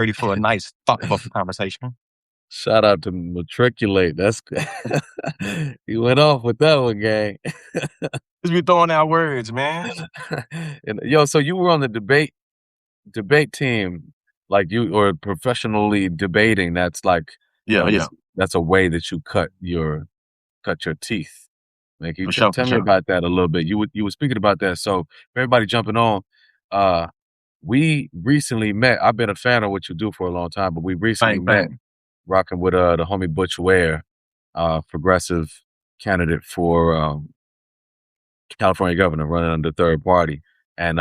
ready for a nice, thought-provoking conversation. Shout out to Matriculate. That's you went off with that one, gang. Just be throwing out words, man. And yo, so you were on the debate team, like you or professionally debating. That's like, Yeah. that's a way that you cut your teeth. Like you For sure, tell for me sure. about that a little bit. You were speaking about that. So for everybody jumping on, we recently met. I've been a fan of what you do for a long time, but we recently met Bang. rocking with the homie Butch Ware, progressive candidate for California governor running under third party. And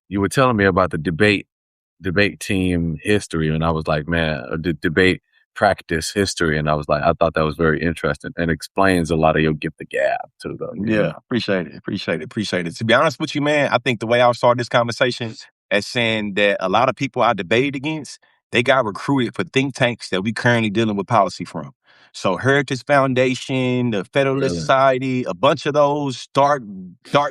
you were telling me about the debate team history, and I was like, man, the debate practice history, and I thought that was very interesting and explains a lot of your gift the gab too, though. Yeah, appreciate it. To be honest with you, man, I think the way I started this conversation as saying that a lot of people I debated against, they got recruited for think tanks that we currently dealing with policy from. So Heritage Foundation, the Federalist Really? Society, a bunch of those dark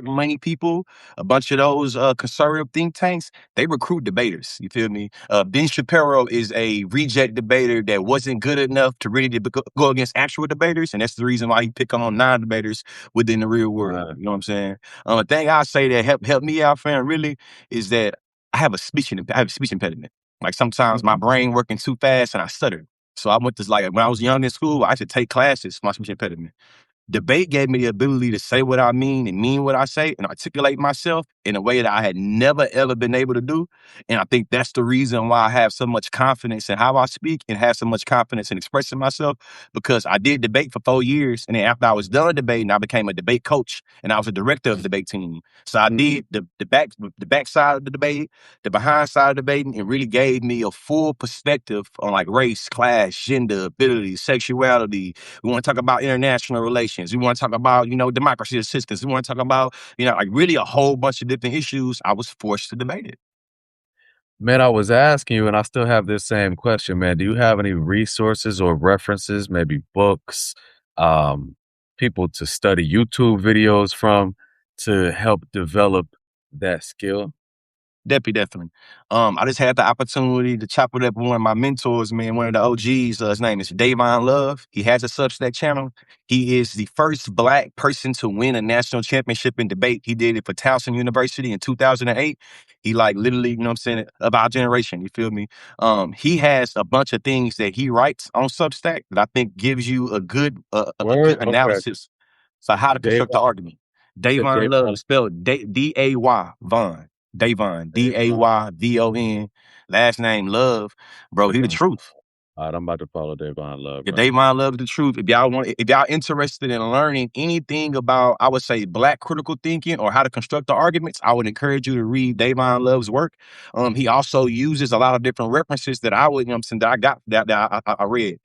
money people, a bunch of those conservative think tanks, they recruit debaters. You feel me? Ben Shapiro is a reject debater that wasn't good enough to really go against actual debaters, and that's the reason why he pick on non-debaters within the real world. You know what I'm saying? A thing I say that help me out, fam, really, is that I have a speech impediment. Like sometimes my brain working too fast and I stutter. So I went to like when I was young in school, I should take classes for my speech impediment. Debate gave me the ability to say what I mean and mean what I say and articulate myself in a way that I had never, ever been able to do. And I think that's the reason why I have so much confidence in how I speak and have so much confidence in expressing myself, because I did debate for 4 years. And then after I was done debating, I became a debate coach and I was a director of the debate team. So I did the back side of the debate, the behind side of debating. It really gave me a full perspective on like race, class, gender, ability, sexuality. We want to talk about international relations. We want to talk about, democracy assistance. We want to talk about, like really a whole bunch of different issues. I was forced to debate it. Man, I was asking you, and I still have this same question, man. Do you have any resources or references, maybe books, people to study YouTube videos from to help develop that skill? Definitely. I just had the opportunity to chop it up with one of my mentors, man, one of the OGs. His name is Davon Love. He has a Substack channel. He is the first Black person to win a national championship in debate. He did it for Towson University in 2008. He like literally, you know what I'm saying, of our generation, you feel me? He has a bunch of things that he writes on Substack that I think gives you a good Word? Okay. analysis. So how to construct the Davon, argument. you said Davon Davon. Love, spelled D-A-Y, Von. Davon, Davon. Dayvon, last name Love, bro. He the Okay. truth. All right, I'm about to follow Davon Love, Yeah, bro. Davon Love the truth. If y'all interested in learning anything about, I would say, Black critical thinking or how to construct the arguments, I would encourage you to read Davon Love's work. He also uses a lot of different references that I would, you know what I'm saying, that I got that I read.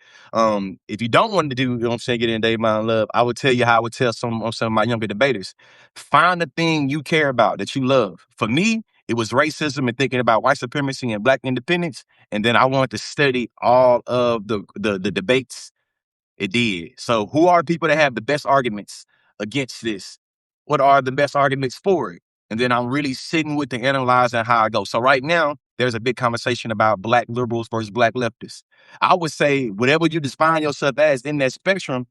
If you don't want to do, you know what I'm saying, get in Davon Love, I would tell you how I would tell some of my younger debaters. Find the thing you care about that you love. For me, it was racism and thinking about white supremacy and Black independence. And then I wanted to study all of the debates. It did. So who are the people that have the best arguments against this? What are the best arguments for it? And then I'm really sitting with and analyzing how I go. So right now, there's a big conversation about Black liberals versus Black leftists. I would say whatever you define yourself as in that spectrum,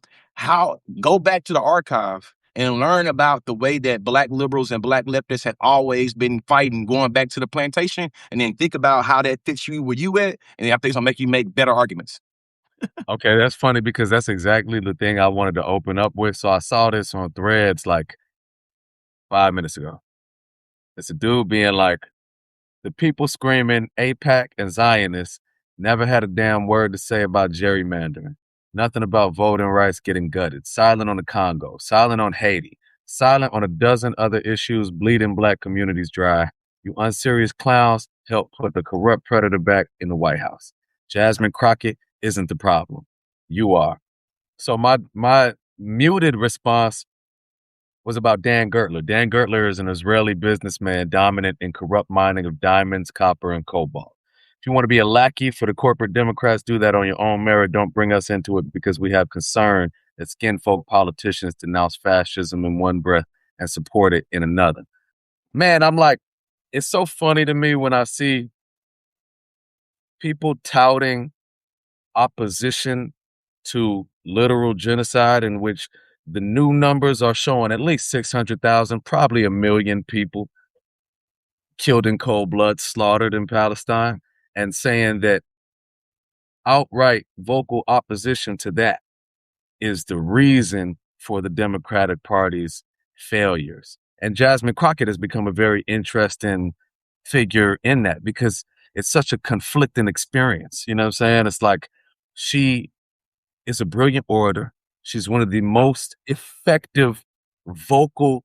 go back to the archive and learn about the way that Black liberals and Black leftists have always been fighting, going back to the plantation, and then think about how that fits you where you at, and I think it's gonna make you make better arguments. Okay, that's funny because that's exactly the thing I wanted to open up with. So I saw this on Threads like 5 minutes ago. It's a dude being like, the people screaming APAC and Zionists never had a damn word to say about gerrymandering. Nothing about voting rights getting gutted. Silent on the Congo. Silent on Haiti. Silent on a dozen other issues bleeding Black communities dry. You unserious clowns help put the corrupt predator back in the White House. Jasmine Crockett isn't the problem. You are. So my muted response was about Dan Gertler. Dan Gertler is an Israeli businessman dominant in corrupt mining of diamonds, copper, and cobalt. If you want to be a lackey for the corporate Democrats, do that on your own merit. Don't bring us into it because we have concern that skinfolk politicians denounce fascism in one breath and support it in another. Man, I'm like, it's so funny to me when I see people touting opposition to literal genocide, in which the new numbers are showing at least 600,000, probably 1 million people killed in cold blood, slaughtered in Palestine, and saying that outright vocal opposition to that is the reason for the Democratic Party's failures. And Jasmine Crockett has become a very interesting figure in that because it's such a conflicting experience. You know what I'm saying? It's like she is a brilliant orator. She's one of the most effective vocal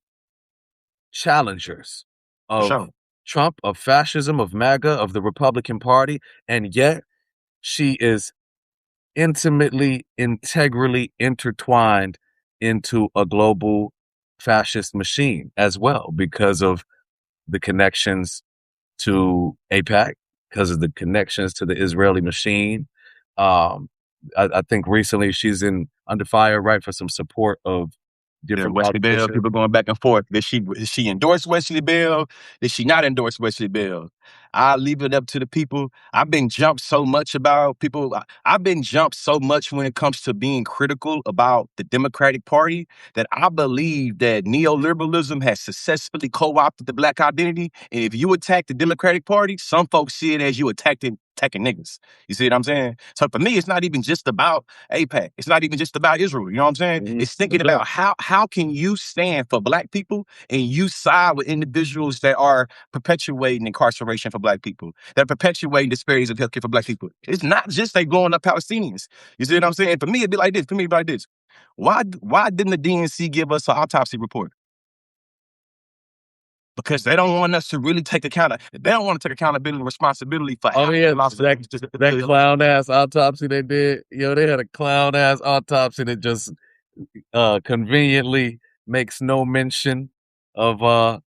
challengers For of sure. Trump, of fascism, of MAGA, of the Republican Party. And yet she is intimately, integrally intertwined into a global fascist machine as well because of the connections to AIPAC, because of the connections to the Israeli machine. Um, I think recently she's in under fire, right, for some support of Yeah, different Wesley Bell, politicians. people going back and forth. Did she endorse Wesley Bell? Did she not endorse Wesley Bell? I leave it up to the people. I've been jumped so much about people. I've been jumped so much when it comes to being critical about the Democratic Party that I believe that neoliberalism has successfully co-opted the Black identity. And if you attack the Democratic Party, some folks see it as you attacking niggas. You see what I'm saying? So for me, it's not even just about AIPAC. It's not even just about Israel. You know what I'm saying? It's thinking about how can you stand for Black people and you side with individuals that are perpetuating incarceration for Black people, that are perpetuating disparities of healthcare for Black people. It's not just they blowing up Palestinians. You see what I'm saying? For me, it'd be like this. For me, it'd be like this. Why didn't the DNC give us an autopsy report? Because they don't want us to really take account. They don't want to take accountability and responsibility for Oh how yeah, we lost that clown ass autopsy they did. Yo, they had a clown ass autopsy that just conveniently makes no mention of of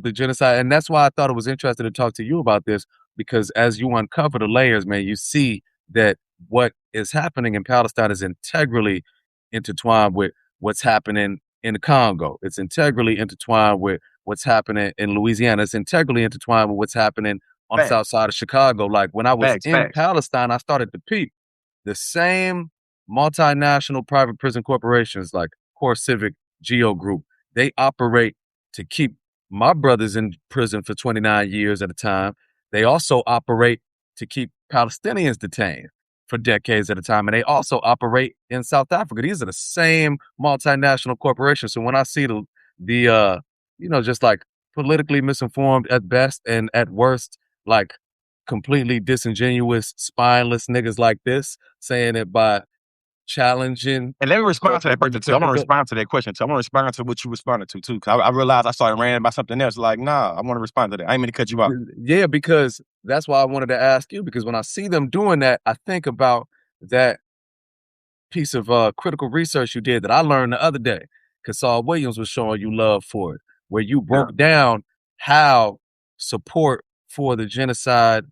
the genocide. And that's why I thought it was interesting to talk to you about this, because as you uncover the layers, man, you see that what is happening in Palestine is integrally intertwined with what's happening in the Congo. It's integrally intertwined with what's happening in Louisiana. It's integrally intertwined with what's happening on the south facts, side of Chicago. Like when I was facts, in facts. Palestine, I started to peep the same multinational private prison corporations like Core Civic, Geo Group. They operate to keep my brothers in prison for 29 years at a time. They also operate to keep Palestinians detained for decades at a time. And they also operate in South Africa. These are the same multinational corporations. So when I see the just like politically misinformed at best and at worst, like completely disingenuous, spineless niggas like this saying it by challenging. And let me respond to that question too. I want to Go- respond to that question too. I want to respond to what you responded to too. Cause I realized I started ranting about something else. Like, nah, I want to respond to that. I ain't mean to cut you off. Yeah, because that's why I wanted to ask you, because when I see them doing that, I think about that piece of critical research you did that I learned the other day, because Saul Williams was showing you love for it, where you Yeah. broke down how support for the genocide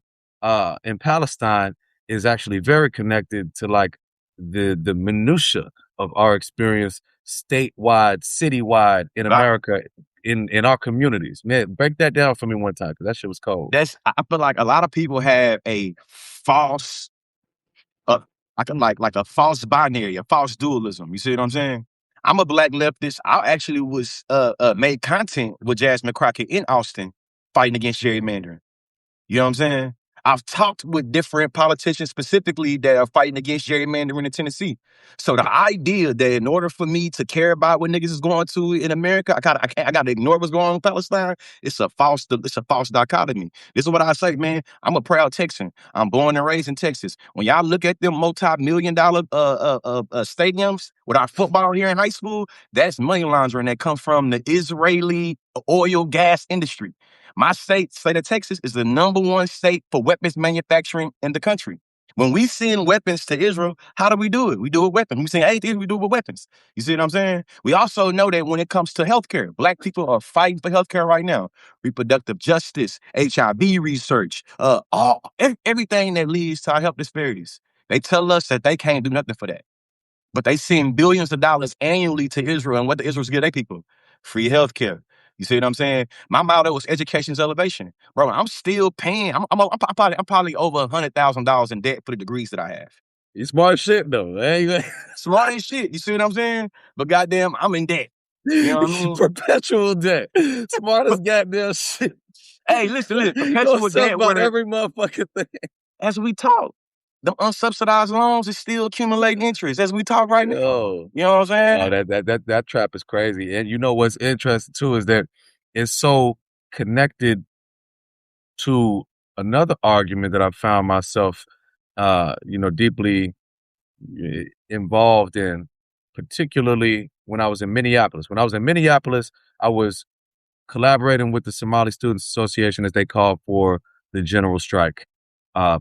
in Palestine is actually very connected to like the minutia of our experience statewide, citywide in But America, in our communities. Man, break that down for me one time, because that shit was cold. I feel like a lot of people have a false, uh, like a false binary, a false dualism. You see what I'm saying? I'm a Black leftist. I actually was made content with Jasmine Crockett in Austin fighting against gerrymandering. You know what I'm saying? I've talked with different politicians specifically that are fighting against gerrymandering in Tennessee. So the idea that in order for me to care about what niggas is going to in America, I gotta ignore what's going on in Palestine. It's a false dichotomy. This is what I say, man. I'm a proud Texan. I'm born and raised in Texas. When y'all look at them multi-million-dollar stadiums with our football here in high school, that's money laundering that comes from the Israeli oil gas industry. My state of Texas, is the #1 state for weapons manufacturing in the country. When we send weapons to Israel, how do we do it? We do it with weapons. We send aid to Israel, we do it with weapons. You see what I'm saying? We also know that when it comes to healthcare, Black people are fighting for healthcare right now. Reproductive justice, HIV research, everything that leads to our health disparities. They tell us that they can't do nothing for that. But they send billions of dollars annually to Israel. And what the Israelites give their people? Free healthcare, You see what I'm saying? My motto was education's elevation, bro. I'm still paying. I'm probably over $100,000 in debt for the degrees that I have. You smart as shit though. Man. Smart as shit. You see what I'm saying? But goddamn, I'm in debt. You know what I mean? Perpetual debt. Smart as goddamn shit. Hey, listen. Know Perpetual stuff debt about where, every motherfucking thing. as we talk, the unsubsidized loans is still accumulating interest as we talk right now. Yo. You know what I'm Oh, saying? that trap is crazy. And you know what's interesting too is that it's so connected to another argument that I found myself, deeply involved in, particularly when I was in Minneapolis. When I was in Minneapolis, I was collaborating with the Somali Students Association as they called for the general strike,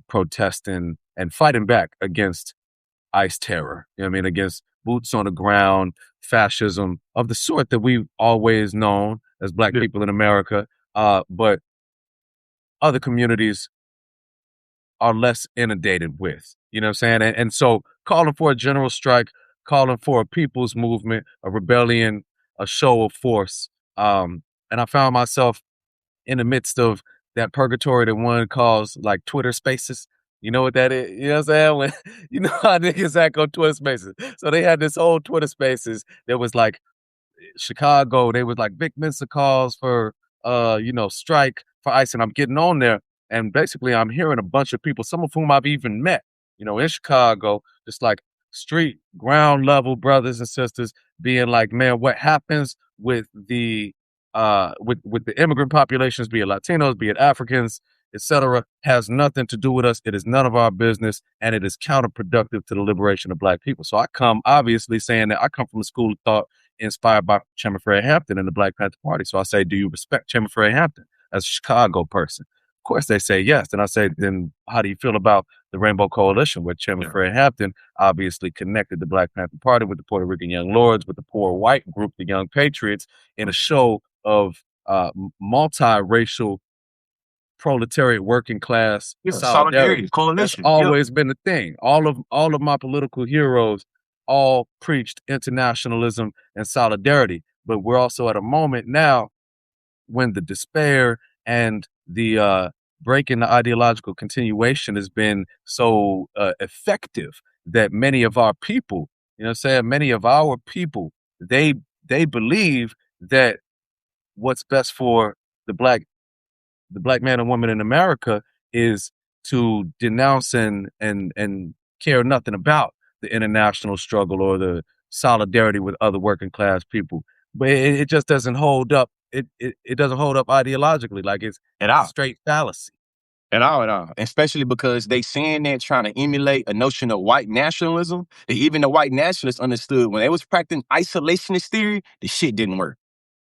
protesting and fighting back against ICE terror. You know what I mean? Against boots on the ground fascism of the sort that we've always known as Black Yeah. people in America. But other communities are less inundated with. You know what I'm saying? And so calling for a general strike, calling for a people's movement, a rebellion, a show of force. And I found myself in the midst of that purgatory that one calls like Twitter spaces. You know what that is? You know what I'm saying? When, you know how niggas act on Twitter spaces. So they had this whole Twitter spaces that was like Chicago, they was like big Mensa calls for strike for ICE. And I'm getting on there and basically I'm hearing a bunch of people, some of whom I've even met, in Chicago, just like street ground level brothers and sisters being like, man, what happens with the with the immigrant populations, be it Latinos, be it Africans, etc., has nothing to do with us. It is none of our business, and it is counterproductive to the liberation of Black people. So I come, obviously, saying that I come from a school of thought inspired by Chairman Fred Hampton and the Black Panther Party. So I say, do you respect Chairman Fred Hampton as a Chicago person? Of course, they say yes. And I say, then how do you feel about the Rainbow Coalition, where Chairman Fred Hampton obviously connected the Black Panther Party with the Puerto Rican Young Lords, with the poor white group, the Young Patriots, in a show of multiracial proletariat working class solidarity. That's coalition. Yeah. always been the thing. All of my political heroes all preached internationalism and solidarity. But we're also at a moment now when the despair and the breaking the ideological continuation has been so effective that many of our people, many of our people, they believe that what's best for the black man and woman in America is to denounce and care nothing about the international struggle or the solidarity with other working class people. But it just doesn't hold up. It doesn't hold up ideologically. Like it's At all. straight fallacy. At all. Especially because they saying that trying to emulate a notion of white nationalism that even the white nationalists understood when they was practicing isolationist theory, the shit didn't work.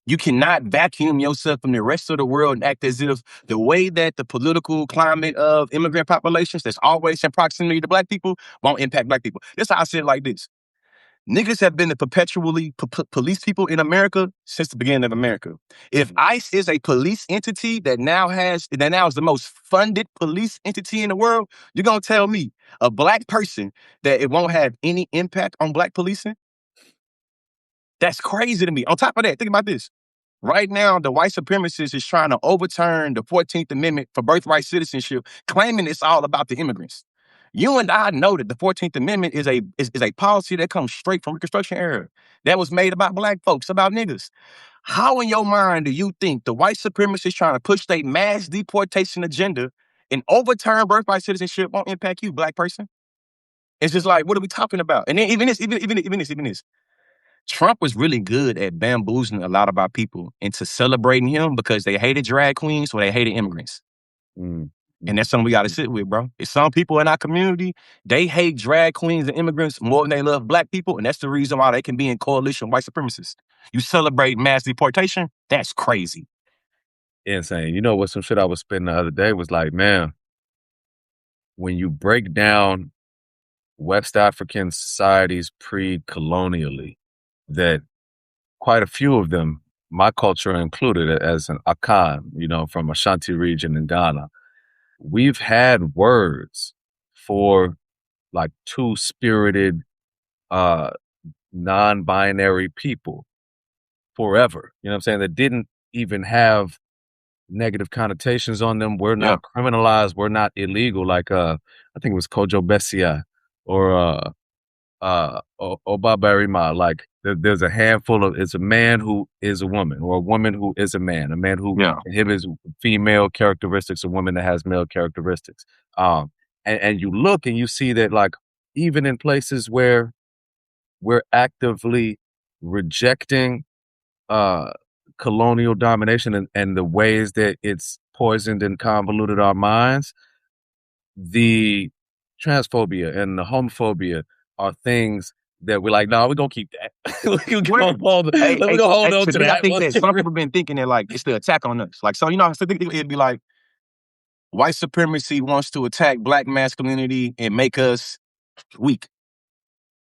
You cannot vacuum yourself from the rest of the world and act as if the way that the political climate of immigrant populations that's always in proximity to Black people won't impact Black people. That's how I say it like this. Niggas have been the perpetually police people in America since the beginning of America. If ICE is a police entity that now is the most funded police entity in the world, you're gonna tell me a Black person that it won't have any impact on Black policing? That's crazy to me. On top of that, think about this. Right now, the white supremacist is trying to overturn the 14th Amendment for birthright citizenship, claiming it's all about the immigrants. You and I know that the 14th Amendment is a policy that comes straight from Reconstruction era. That was made about Black folks, about niggas. How in your mind do you think the white supremacists trying to push their mass deportation agenda and overturn birthright citizenship won't impact you, Black person? It's just like, what are we talking about? And then even this. Trump was really good at bamboozling a lot of our people into celebrating him because they hated drag queens or they hated immigrants. Mm. And that's something we got to sit with, bro. It's some people in our community, they hate drag queens and immigrants more than they love Black people. And that's the reason why they can be in coalition with white supremacists. You celebrate mass deportation? That's crazy. Insane. You know what? Some shit I was spitting the other day was like, man, when you break down West African societies pre-colonially, that quite a few of them, my culture included, as an Akan, from Ashanti region in Ghana, we've had words for like two-spirited, non-binary people forever. You know what I'm saying? That didn't even have negative connotations on them. We're Yeah, not criminalized. We're not illegal. Like I think it was Kojo Bessia or Obabarima. Like there's a handful of it's a man who is a woman or a woman who is a man who yeah, inhibits female characteristics, a woman that has male characteristics. Um, and you look and you see that like even in places where we're actively rejecting uh, colonial domination and the ways that it's poisoned and convoluted our minds, the transphobia and the homophobia are things that we're like, no, we're gonna keep that. we're where gonna hold, hey, we're hey, gonna hold hey, on to to me, I that. think that some people been thinking that like it's the attack on us. Like, so I still think it'd be like white supremacy wants to attack black masculinity and make us weak.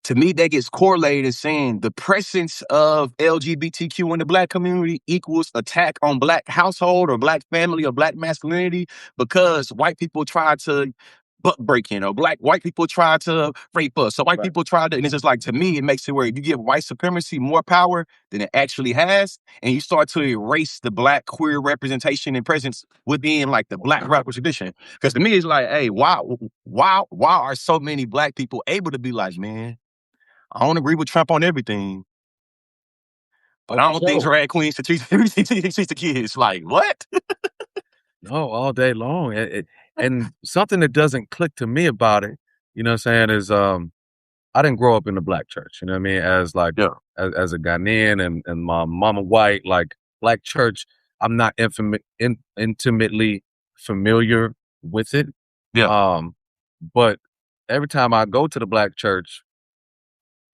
To me, that gets correlated as saying the presence of LGBTQ in the black community equals attack on black household or black family or black masculinity because white people try to buck breaking or white people try to rape us. So white Right. people try to, and it's just like to me, it makes it where you give white supremacy more power than it actually has, and you start to erase the black queer representation and presence within like the black radical tradition. Because to me, it's like, hey, why are so many black people able to be like, man, I don't agree with Trump on everything, but Oh, I for don't think sure. drag queens should teach the kids. Like, what? No, all day long. And something that doesn't click to me about it, you know what I'm saying, is I didn't grow up in the black church, you know what I mean? As like Yeah, as a Ghanaian and my mama white, like black church, I'm not intimately familiar with it. yeah. Um, but every time I go to the black church,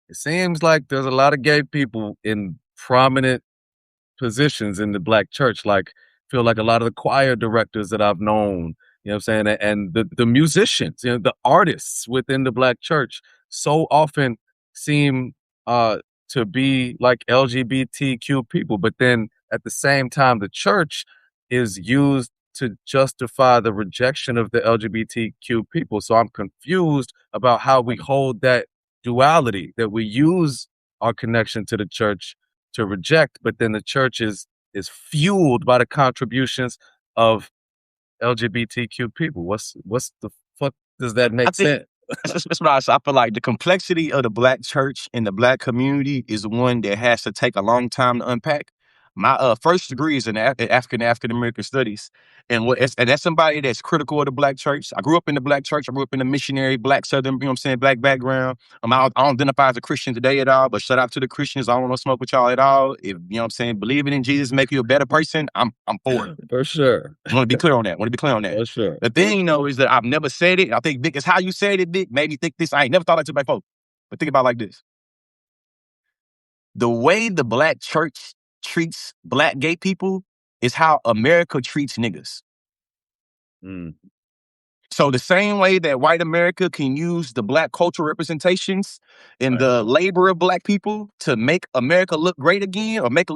it seems like there's a lot of gay people in prominent positions in the black church. Like, feel like a lot of the choir directors that I've known, you know what I'm saying, and the musicians, you know, the artists within the black church so often seem uh to be like LGBTQ people, but then at the same time the church is used to justify the rejection of the LGBTQ people. So I'm confused about how we hold that duality, that we use our connection to the church to reject, but then the church is fueled by the contributions of LGBTQ people. What's the fuck does that I make think sense? that's what I say. I feel like the complexity of the black church and the black community is one that has to take a long time to unpack. My first degree is in African American studies, and and that's somebody that's critical of the black church. I grew up in the black church. I grew up in a missionary black Southern, you know what I'm saying, black background. I don't identify as a Christian today at all, but shout out to the Christians. I don't want to smoke with y'all at all. If you know what I'm saying, believing in Jesus make you a better person, I'm for it. For sure. I want to be clear on that. I want to be clear on that. For sure. The thing, though, is that I've never said it. I think, Vic, it's how you said it, Vic, made me think this. I ain't never thought that to my folks. But think about it like this. The way the black church treats black gay people is how America treats niggas. Mm, So the same way that white America can use the black cultural representations and right. the labor of black people to make America look great again or make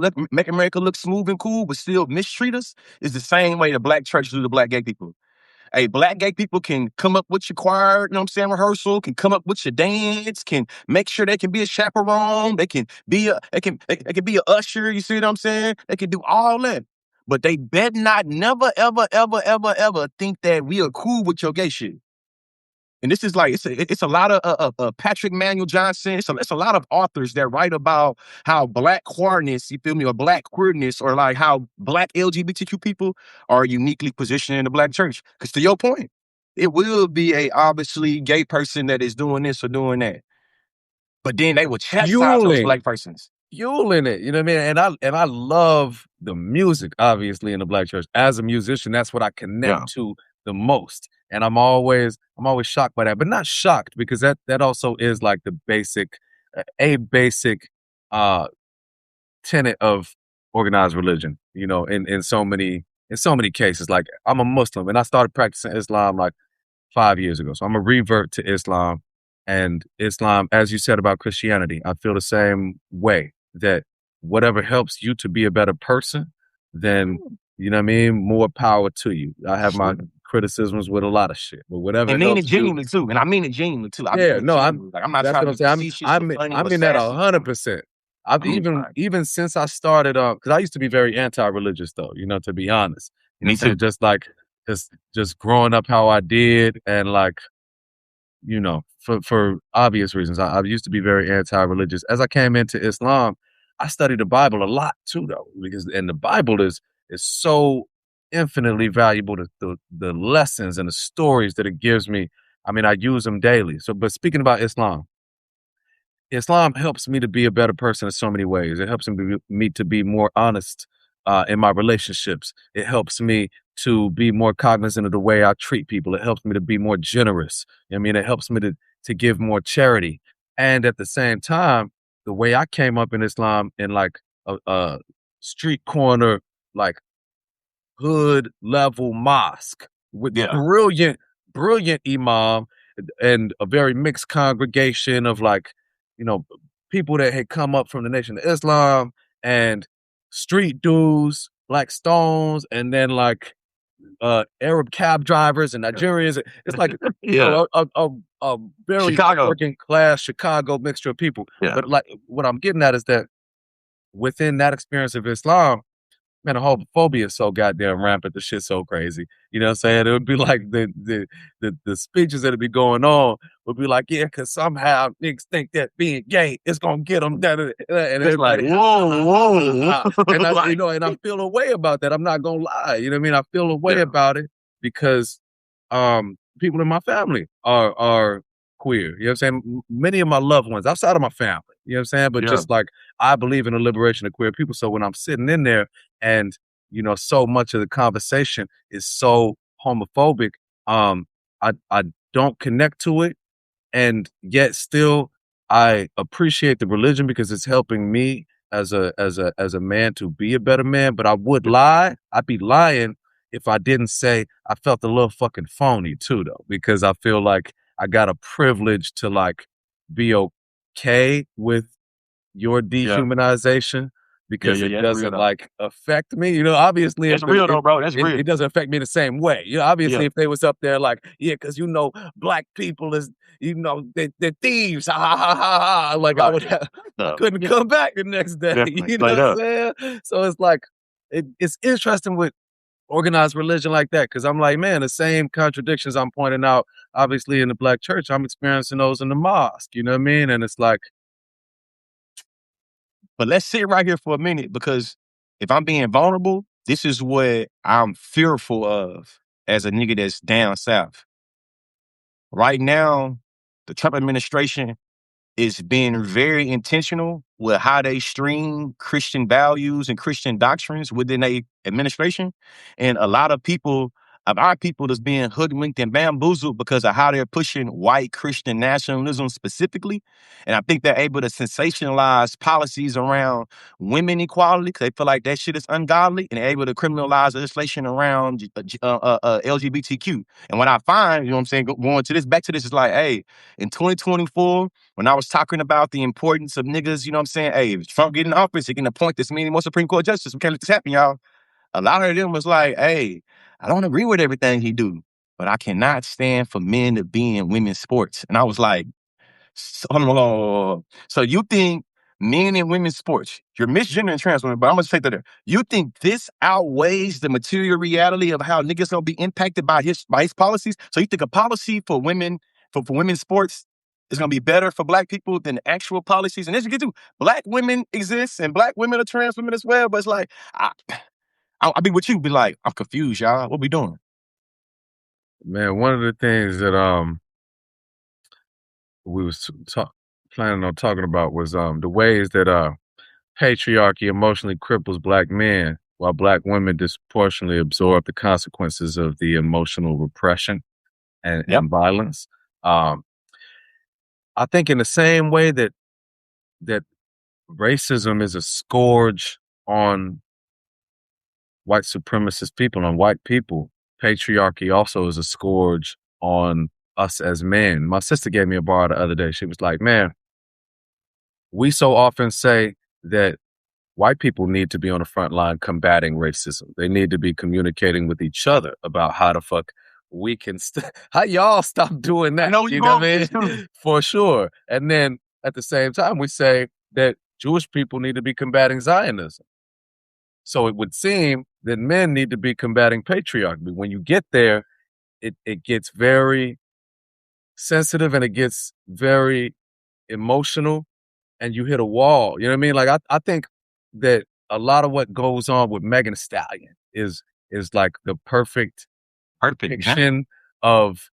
America look smooth and cool, but still mistreat us, is the same way the black church do the black gay people. Hey, black gay people can come up with your choir, you know what I'm saying, rehearsal, can come up with your dance, can make sure they can be a chaperone, they can be they can be a usher, you see what I'm saying? They can do all that. But they bet not never, ever, ever, ever, ever think that we are cool with your gay shit. And this is like it's a lot of Patrick Manuel Johnson. It's a lot of authors that write about how black queerness, you feel me, or black queerness, or like how black LGBTQ people are uniquely positioned in the black church. Because to your point, it will be a obviously gay person that is doing this or doing that, but then they will chastise those Fueling. black persons. Fueling it, you know what I mean? And I love the music, obviously, in the black church. As a musician, that's what I Yeah, connect to the most. And I'm always shocked by that, but not shocked because that also is like the basic, a basic uh tenet of organized religion, you know, in so many cases. Like I'm a Muslim and I started practicing Islam like 5 years ago. So I'm a revert to Islam. And Islam, as you said about Christianity, I feel the same way that whatever helps you to be a better person, then, you know what I mean? More power to you. I have my sure. criticisms with a lot of shit, but whatever And mean it helps you. genuinely too. And I mean it genuinely too. I mean Yeah, it no, genuinely. Like I'm not that's trying what to I'm be saying. facetious or funny I or mean that sassy. 100%. I've I'm like, even since I started, because I used to be very anti-religious though, to be honest. You know what me I'm saying? too. Just like just growing up how I did and like, for obvious reasons. I used to be very anti-religious. As I came into Islam, I studied the Bible a lot too though, because and the Bible is so infinitely valuable to the lessons and the stories that it gives me. I mean, I use them daily. So, but speaking about Islam helps me to be a better person in so many ways. It helps me to be more honest in my relationships. It helps me to be more cognizant of the way I treat people. It helps me to be more generous. I mean, it helps me to give more charity. And at the same time, the way I came up in Islam in like a street corner, like hood level mosque with Yeah, brilliant imam and a very mixed congregation of like, you know, people that had come up from the Nation of Islam and street dudes, like Stones, and then like Arab cab drivers and Nigerians. It's like yeah. a very Chicago. working class Chicago mixture of people. Yeah, But like what I'm getting at is that within that experience of Islam, man, the homophobia is so goddamn rampant. The shit's so crazy. You know what I'm saying? It would be like the speeches that'd be going on would be like, yeah, because somehow niggas think that being gay is gonna get them. And it's like everybody, whoa, and I, like, and I feel a way about that. I'm not gonna lie. You know what I mean? I feel a way yeah, about it because people in my family are queer. You know what I'm saying? Many of my loved ones outside of my family. You know what I'm saying? But yeah, just like I believe in the liberation of queer people. So when I'm sitting in there and so much of the conversation is so homophobic, I don't connect to it, and yet still I appreciate the religion because it's helping me as a man to be a better man. But I'd be lying if I didn't say I felt a little fucking phony too though, because I feel like I got a privilege to like be okay with your yeah, dehumanization yeah, because yeah, it yeah. It's real doesn't though. like affect me. Obviously if It's real though, bro. That's it real. doesn't affect me the same way. Obviously Yeah, if they was up there like, yeah, because black people is, they're thieves. Ha ha ha ha ha. Like right. I couldn't Yeah, come back the next day. definitely. You know Straight what I'm up. saying? So it's like it's interesting with organized religion like that because I'm like, man, the same contradictions I'm pointing out, obviously in the black church, I'm experiencing those in the mosque. You know what I mean? And it's like, But let's sit right here for a minute because if I'm being vulnerable, this is what I'm fearful of as a nigga that's down south. Right now, the Trump administration is being very intentional with how they stream Christian values and Christian doctrines within their administration. And a lot of our people is being hoodwinked and bamboozled because of how they're pushing white Christian nationalism specifically. And I think they're able to sensationalize policies around women equality because they feel like that shit is ungodly, and they're able to criminalize legislation around LGBTQ. And what I find, you know what I'm saying, going to this, back to this, is like, hey, in 2024, when I was talking about the importance of niggas, you know what I'm saying? Hey, if Trump get in office, he can appoint this many more Supreme Court justices. We can't let this happen, y'all. A lot of them was like, hey, I don't agree with everything he do, but I cannot stand for men to be in women's sports. And I was like, so you think men and women's sports, you're misgender and trans women, but I'm gonna take that there. You think this outweighs the material reality of how niggas gonna be impacted by his policies? So you think a policy for women, for women's sports is gonna be better for black people than actual policies? And as you get to, black women exist and black women are trans women as well, but it's like, I'll be with you, be like, I'm confused, y'all. What we doing? man, one of the things that we was planning on talking about was the ways that patriarchy emotionally cripples black men while black women disproportionately absorb the consequences of the emotional repression Yep. and violence. Um, I think in the same way that racism is a scourge on white supremacist people, on white people, patriarchy also is a scourge on us as men. My sister gave me a bar the other day. She was like, man, we so often say that white people need to be on the front line combating racism. They need to be communicating with each other about how the fuck we can how y'all stop doing I that. know you You know going what I with this too. mean? For sure. And then at the same time, we say that Jewish people need to be combating Zionism. So it would seem that men need to be combating patriarchy. When you get there, it gets very sensitive and it gets very emotional and you hit a wall. You know what I mean? Like I think that a lot of what goes on with Megan Thee Stallion is like the perfect Perfect example. depiction of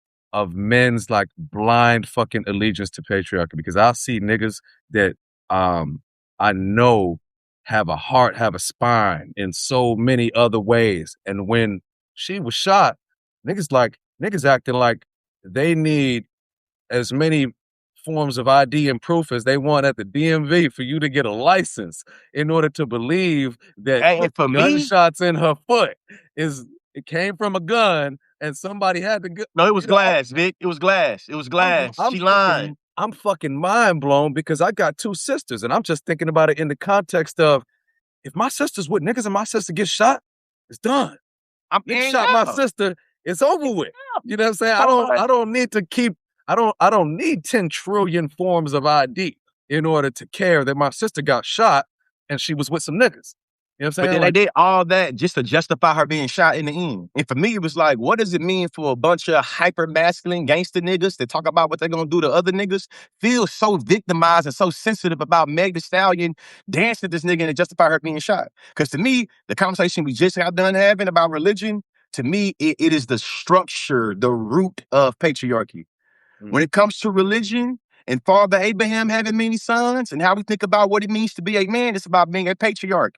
men's like blind fucking allegiance to patriarchy because I see niggas that um I know have a heart, have a spine in so many other ways. And when she was shot, niggas acting like they need as many forms of ID and proof as they want at the DMV for you to get a license in order to believe that And for me, gunshots in her foot it came from a gun and somebody had to get, no, it was glass, Vic. It was glass. It was glass. She lied. I'm fucking mind blown because I got two sisters and I'm just thinking about it in the context of if my sister's with niggas and my sister gets shot, it's done. Nigga And shot my yeah, sister, it's over with. You know what I'm saying? so like, I don't need to keep I don't need 10 trillion forms of ID in order to care that my sister got shot and she was with some niggas. You know what I'm but saying? then they Like, did all that just to justify her being shot in the end. And for me, it was like, what does it mean for a bunch of hyper masculine gangster niggas that talk about what they're gonna do to other niggas, feel so victimized and so sensitive about Meg Thee Stallion dancing to this nigga and to justify her being shot? Because to me, the conversation we just got done having about religion, to me, it is the structure, the root of patriarchy. When it comes to religion and Father Abraham having many sons and how we think about what it means to be a man, it's about being a patriarch.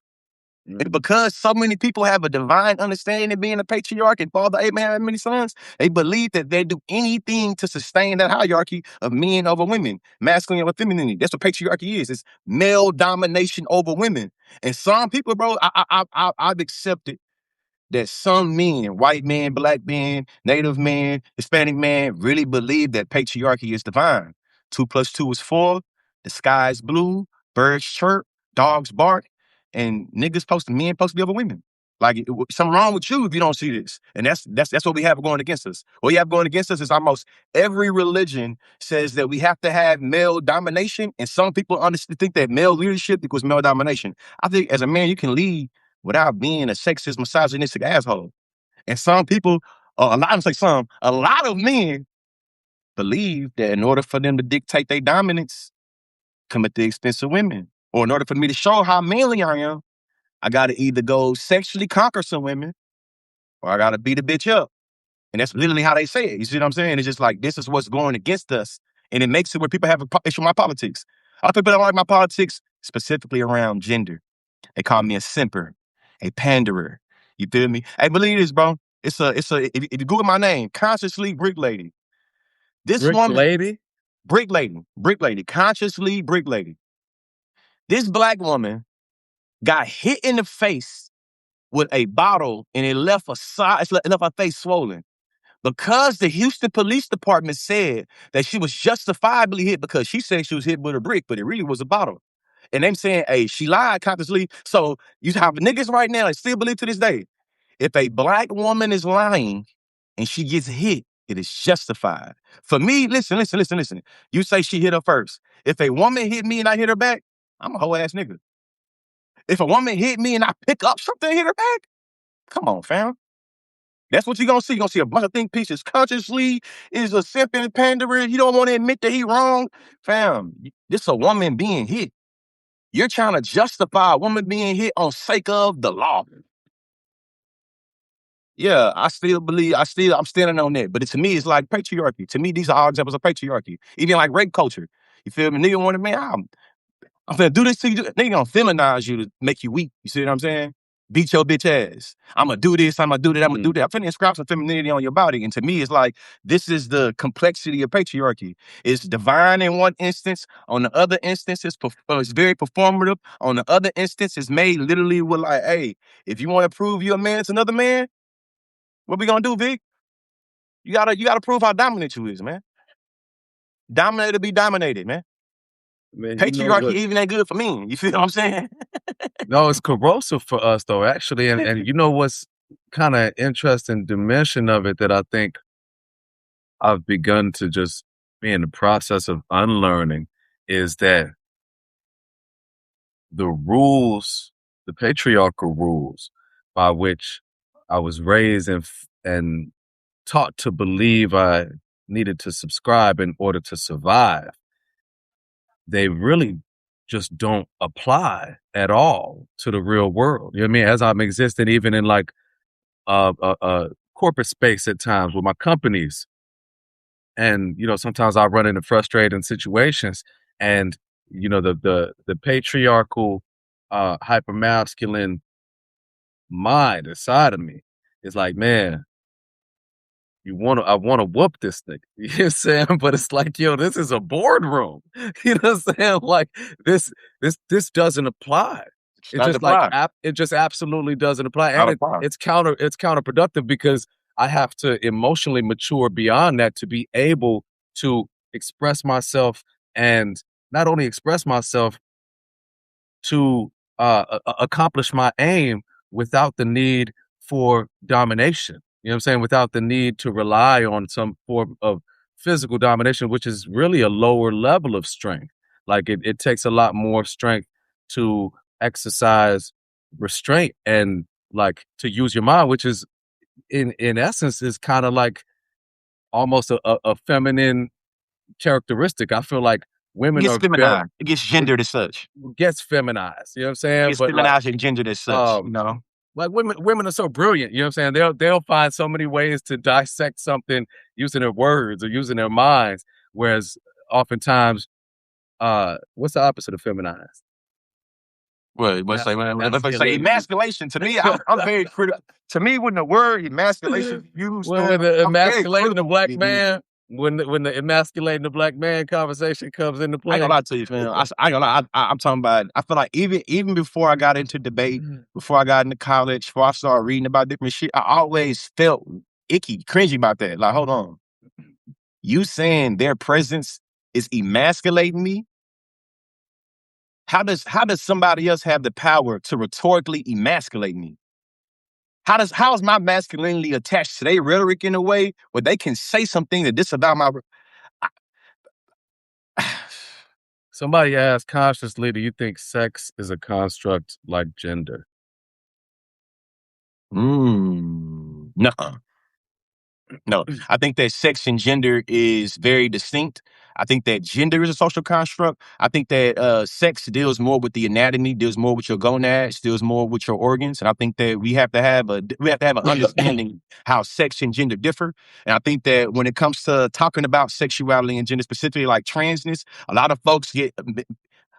And because so many people have a divine understanding of being a patriarch and Father Abraham had many sons, they believe that they do anything to sustain that hierarchy of men over women, masculine over femininity. That's what patriarchy is. It's male domination over women. And some people, bro, I've accepted that some men, white men, black men, native men, Hispanic men, really believe that patriarchy is divine. 2 plus 2 is 4. The sky is blue. Birds chirp. Dogs bark. And men supposed to be over women. Like something wrong with you if you don't see this. And that's what we have going against us. What we have going against us is almost every religion says that we have to have male domination, and some people think that male leadership equals male domination. I think as a man, you can lead without being a sexist, misogynistic asshole. And some people, a lot of men believe that in order for them to dictate their dominance, come at the expense of women. Or in order for me to show how manly I am, I gotta either go sexually conquer some women or I gotta beat a bitch up. And that's literally how they say it. You see what I'm saying? It's just like, this is what's going against us. And it makes it where people have an issue with my politics. A lot of people don't like my politics, specifically around gender. They call me a simper, a panderer. You feel me? Hey, believe this, bro. If you Google my name, consciously brick lady. This Brick woman, lady? brick lady, consciously brick lady. This black woman got hit in the face with a bottle and it left it left her face swollen. Because the Houston Police Department said that she was justifiably hit because she said she was hit with a brick, but it really was a bottle. And them saying, hey, she lied consciously. So you have niggas right now that still believe to this day, if a black woman is lying and she gets hit, it is justified. For me, listen. You say she hit her first. If a woman hit me and I hit her back, I'm a whole ass nigga. If a woman hit me and I pick up something and hit her back, come on, fam. That's what you're gonna see. You're gonna see a bunch of think pieces. Consciously is a simp and pandering. You don't want to admit that he wrong. Fam, this a woman being hit. You're trying to justify a woman being hit on sake of the law. Yeah, I'm standing on that. But to me, it's like patriarchy. To me, these are all examples of patriarchy. Even like rape culture. You feel me? Nigga wanted, man, I'm finna do this to you. Nigga gonna feminize you to make you weak. You see what I'm saying? Beat your bitch ass. I'm gonna do this, I'm gonna do that, I'm gonna do that. I'm finna inscribe some femininity on your body. And to me, it's like, this is the complexity of patriarchy. It's divine in one instance. On the other instance, it's very performative. On the other instance, it's made literally with like, hey, if you wanna prove you're a man to another man, what we gonna do, Vic? You gotta prove how dominant you is, man. Dominate to be dominated, man. Man, you know Patriarchy what? even ain't good for me. You feel what I'm saying? No, it's corrosive for us though, actually. And you know what's kind of interesting dimension of it that I think I've begun to just be in the process of unlearning is that the rules, the patriarchal rules by which I was raised and taught to believe I needed to subscribe in order to survive, they really just don't apply at all to the real world. You know what I mean? As I'm existing even in like a corporate space at times with my companies, and sometimes I run into frustrating situations, and the patriarchal, hyper masculine mind inside of me is like, man, I want to whoop this nigga. You know what I'm saying? But it's like, yo, this is a boardroom. You know what I'm saying? Like this, this doesn't apply. It's It not just the pride. it just absolutely doesn't apply. Not And a pride. it's counterproductive because I have to emotionally mature beyond that to be able to express myself, and not only express myself, to accomplish my aim without the need for domination. You know what I'm saying? Without the need to rely on some form of physical domination, which is really a lower level of strength. Like it takes a lot more strength to exercise restraint and like to use your mind, which is in essence is kind of like almost a feminine characteristic. I feel like It women gets are very feminized. It gets it gendered as such. gets feminized. You know what I'm It saying? gets But like feminized and gendered as such. um, like women are so brilliant, you know what I'm saying? They'll find so many ways to dissect something using their words or using their minds, whereas oftentimes, what's the opposite of feminized? What's say, man? If I say Masculine. emasculation, to me, I'm very critical. To me, when the word emasculation is used, When man, the I'm very emasculating the critical. black man, when the emasculating the black man conversation comes into I ain't play. gonna lie to you, man. I ain't gonna lie. I'm talking about. I feel like even before I got into debate, before I got into college, before I started reading about different shit, I always felt icky, cringy about that. Like, hold on, you saying their presence is emasculating me? How does somebody else have the power to rhetorically emasculate me? How is my masculinity attached to their rhetoric in a way where they can say something that disavow my? Somebody asked consciously, do you think sex is a construct like gender? No. No, I think that sex and gender is very distinct. I think that gender is a social construct. I think that sex deals more with the anatomy, deals more with your gonads, deals more with your organs, and I think that we have to have an understanding how sex and gender differ. And I think that when it comes to talking about sexuality and gender, specifically like transness, a lot of folks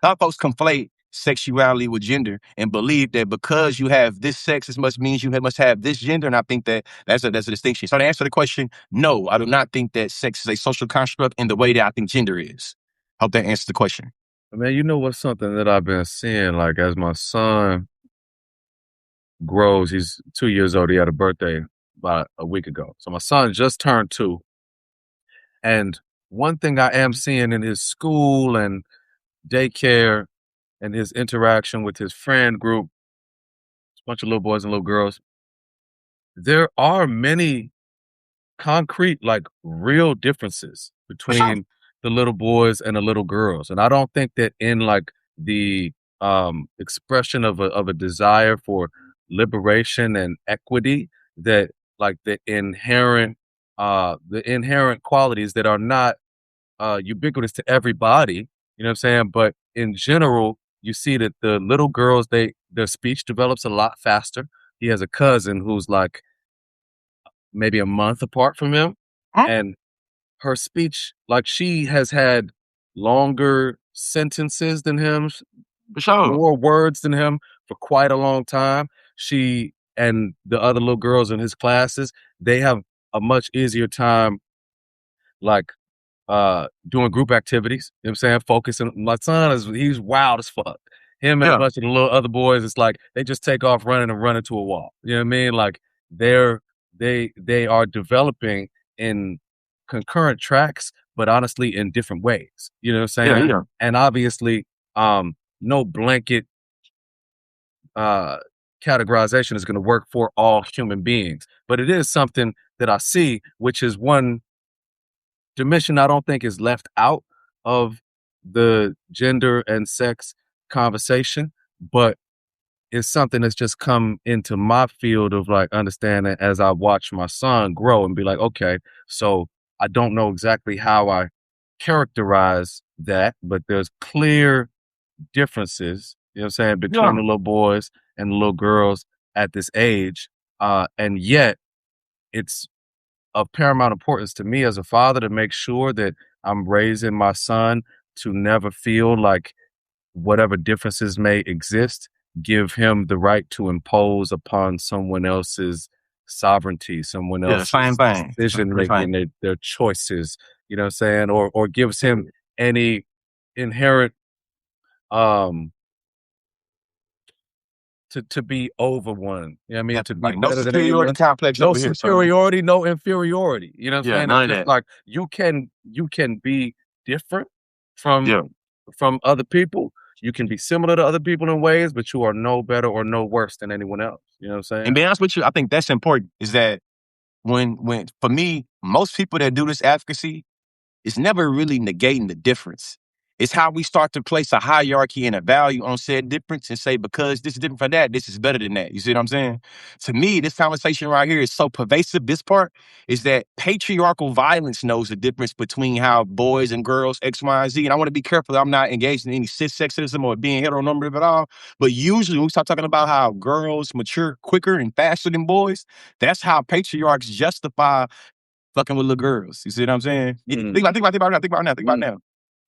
conflate sexuality with gender and believe that because you have this sex, this must means you must have this gender. And I think that that's a distinction. So to answer the question, no, I do not think that sex is a social construct in the way that I think gender is. Hope that answers the question. Man, you know what's something that I've been seeing, like as my son grows, he's 2 years old. He had a birthday about a week ago. So my son just turned 2. And one thing I am seeing in his school and daycare and his interaction with his friend group, a bunch of little boys and little girls, there are many concrete, like real differences For sure. between the little boys and the little girls. And I don't think that in like the expression of a desire for liberation and equity, that like the inherent qualities that are not ubiquitous to everybody, you know what I'm saying? But in general, you see that the little girls, their speech develops a lot faster. He has a cousin who's like maybe a month apart from him, Huh? and her speech, like she has had longer sentences than him, For sure. more words than him for quite a long time. She and the other little girls in his classes, they have a much easier time, like doing group activities, you know what I'm saying? Focusing. My son he's wild as fuck. Him and a Yeah. bunch of the little other boys, it's like they just take off running and run into a wall. You know what I mean? Like they're they are developing in concurrent tracks, but honestly in different ways. You know what I'm Yeah. saying? Yeah. And obviously, no blanket uh categorization is gonna work for all human beings. But it is something that I see, which is one dimension I don't think is left out of the gender and sex conversation, but it's something that's just come into my field of like understanding as I watch my son grow and be like, okay, so I don't know exactly how I characterize that, but there's clear differences, you know what I'm saying, between Yeah. the little boys and the little girls at this age. And yet it's of paramount importance to me as a father to make sure that I'm raising my son to never feel like whatever differences may exist, give him the right to impose upon someone else's sovereignty, someone Yeah, same else's thing. decision Pretty making, fine. their choices, you know what I'm saying? Or gives him any inherent um to be over one. You know what I Yeah, mean? To be like no better than superiority anyone. complex No over here, son. superiority, no inferiority. You know what I'm Yeah, saying? It's none of just that. like you can be different from Yeah. other people. You can be similar to other people in ways, but you are no better or no worse than anyone else. You know what I'm saying? And be honest with you, I think that's important. Is that when for me, most people that do this advocacy, it's never really negating the difference. It's how we start to place a hierarchy and a value on said difference and say, because this is different from that, this is better than that. You see what I'm saying? To me, this conversation right here is so pervasive. This part is that patriarchal violence knows the difference between how boys and girls, X, Y, and Z. And I want to be careful that I'm not engaged in any cis sexism or being heteronormative at all. But usually when we start talking about how girls mature quicker and faster than boys, that's how patriarchs justify fucking with little girls. You see what I'm saying? Mm, Think about it now. Think about it now. Think about it mm, now.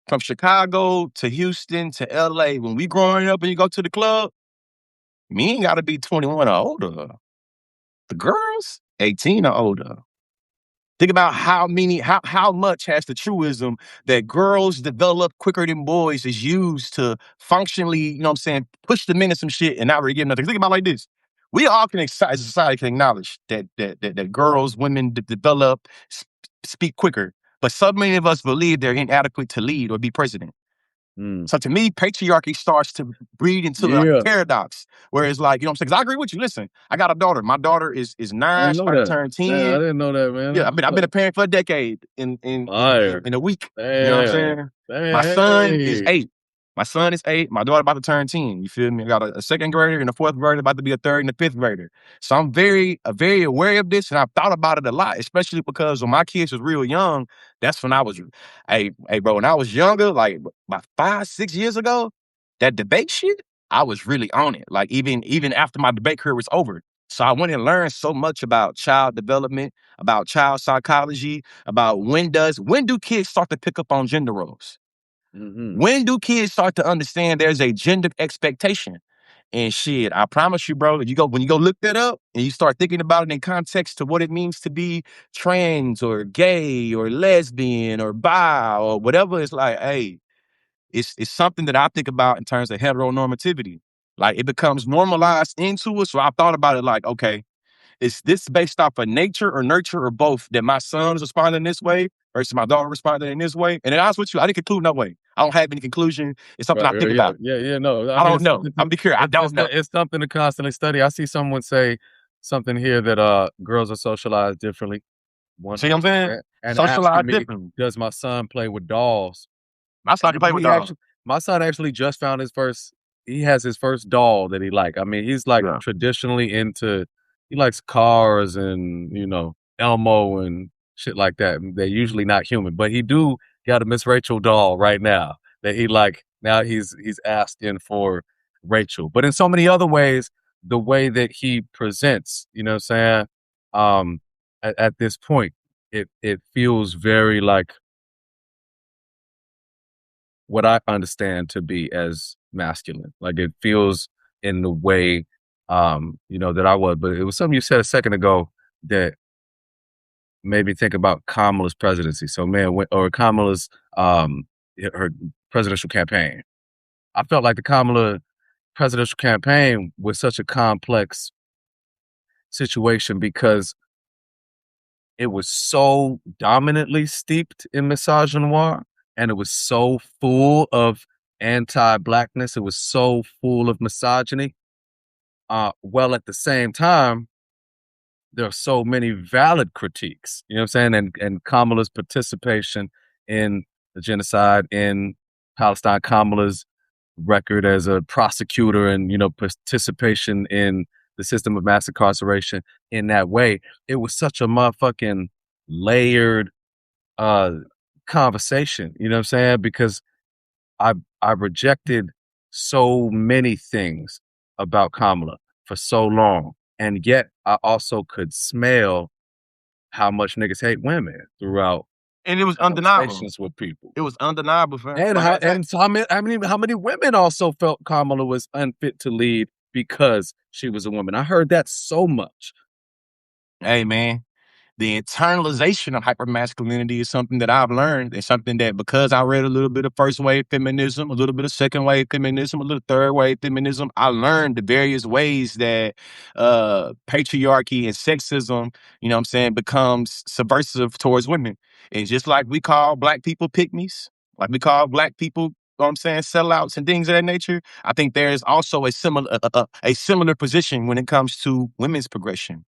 From Chicago to Houston to LA, when we growing up and you go to the club, me ain't gotta be 21 or older. The girls, 18 or older. Think about how much has the truism that girls develop quicker than boys is used to functionally, you know what I'm saying, push them into some shit and not really give nothing. Think about it like this. We all can, as a society, can acknowledge that girls, women develop, speak quicker. But so many of us believe they're inadequate to lead or be president. mm. So to me, patriarchy starts to breed into like a Yeah, paradox where it's like, you know what I'm saying? Because I agree with you. Listen, I got a daughter. My daughter is I 9, didn't she's know about to that. turn Damn, I 10. didn't know that, man. Yeah, That's I've what's been up. a parent for a decade Fire. in a week. You know what I'm Damn. saying? My son is Hey. 8. My son is 8. My daughter about to turn 10. You feel me? I got a second grader and a fourth grader, about to be a third and a fifth grader. So I'm very aware of this, and I've thought about it a lot, especially because when my kids was real young, that's when I was, hey, bro, when I was younger, like about 5, 6 years ago, that debate shit, I was really on it. Like even after my debate career was over. So I went and learned so much about child development, about child psychology, about when do kids start to pick up on gender roles? Mhm. When do kids start to understand there's a gender expectation? And shit, I promise you, bro, when you go look that up and you start thinking about it in context to what it means to be trans or gay or lesbian or bi or whatever, it's like, hey, it's something that I think about in terms of heteronormativity. Like it becomes normalized into us. So I thought about it like, okay, is this based off of nature or nurture or both that my son is responding this way versus my daughter responding in this way? And to be honest with you, I didn't conclude no way. I don't have any conclusion. It's something Right, I think right, yeah, about. yeah, yeah, no, I I mean, don't it's know. something I'm to be clear. I don't know. it's something to constantly study. I see someone say something here that, girls are socialized differently, See what I'm saying? 100%, and asking Socialize me, differently. "Does my son play with dolls?" My son can play with He dogs. actually my son actually just found his first he has his first doll that he like. I mean, he's, like, Yeah. traditionally into he likes cars and, Elmo and shit like that. They're usually not human, but he do got a Miss Rachel doll right now that he like now he's asking for Rachel. But in so many other ways, the way that he presents, you know what I'm saying, at this point, it feels very like what I understand to be as masculine. Like it feels in the way, that I was. But it was something you said a second ago that made me think about Kamala's presidency. So, man, or Kamala's her presidential campaign. I felt like the Kamala presidential campaign was such a complex situation because it was so dominantly steeped in misogynoir, and it was so full of anti-blackness. It was so full of misogyny. Well, at the same time, there are so many valid critiques. You know what I'm saying? And Kamala's participation in the genocide in Palestine, Kamala's record as a prosecutor and, participation in the system of mass incarceration in that way. It was such a motherfucking layered uh conversation, you know what I'm saying? Because I I rejected so many things about Kamala for so long. And yet I also could smell how much niggas hate women throughout And it was undeniable. conversations with people. It was undeniable, fam. And Like how I said, and so how many women also felt Kamala was unfit to lead because she was a woman. I heard that so much. hey man, the internalization of hypermasculinity is something that I've learned. It's something that because I read a little bit of first wave feminism, a little bit of second wave feminism, a little third wave feminism, I learned the various ways that patriarchy and sexism, you know what I'm saying, becomes subversive towards women. And just like we call black people pygmies, like we call black people, you know what I'm saying, sellouts and things of that nature, I think there is also a similar position when it comes to women's progression,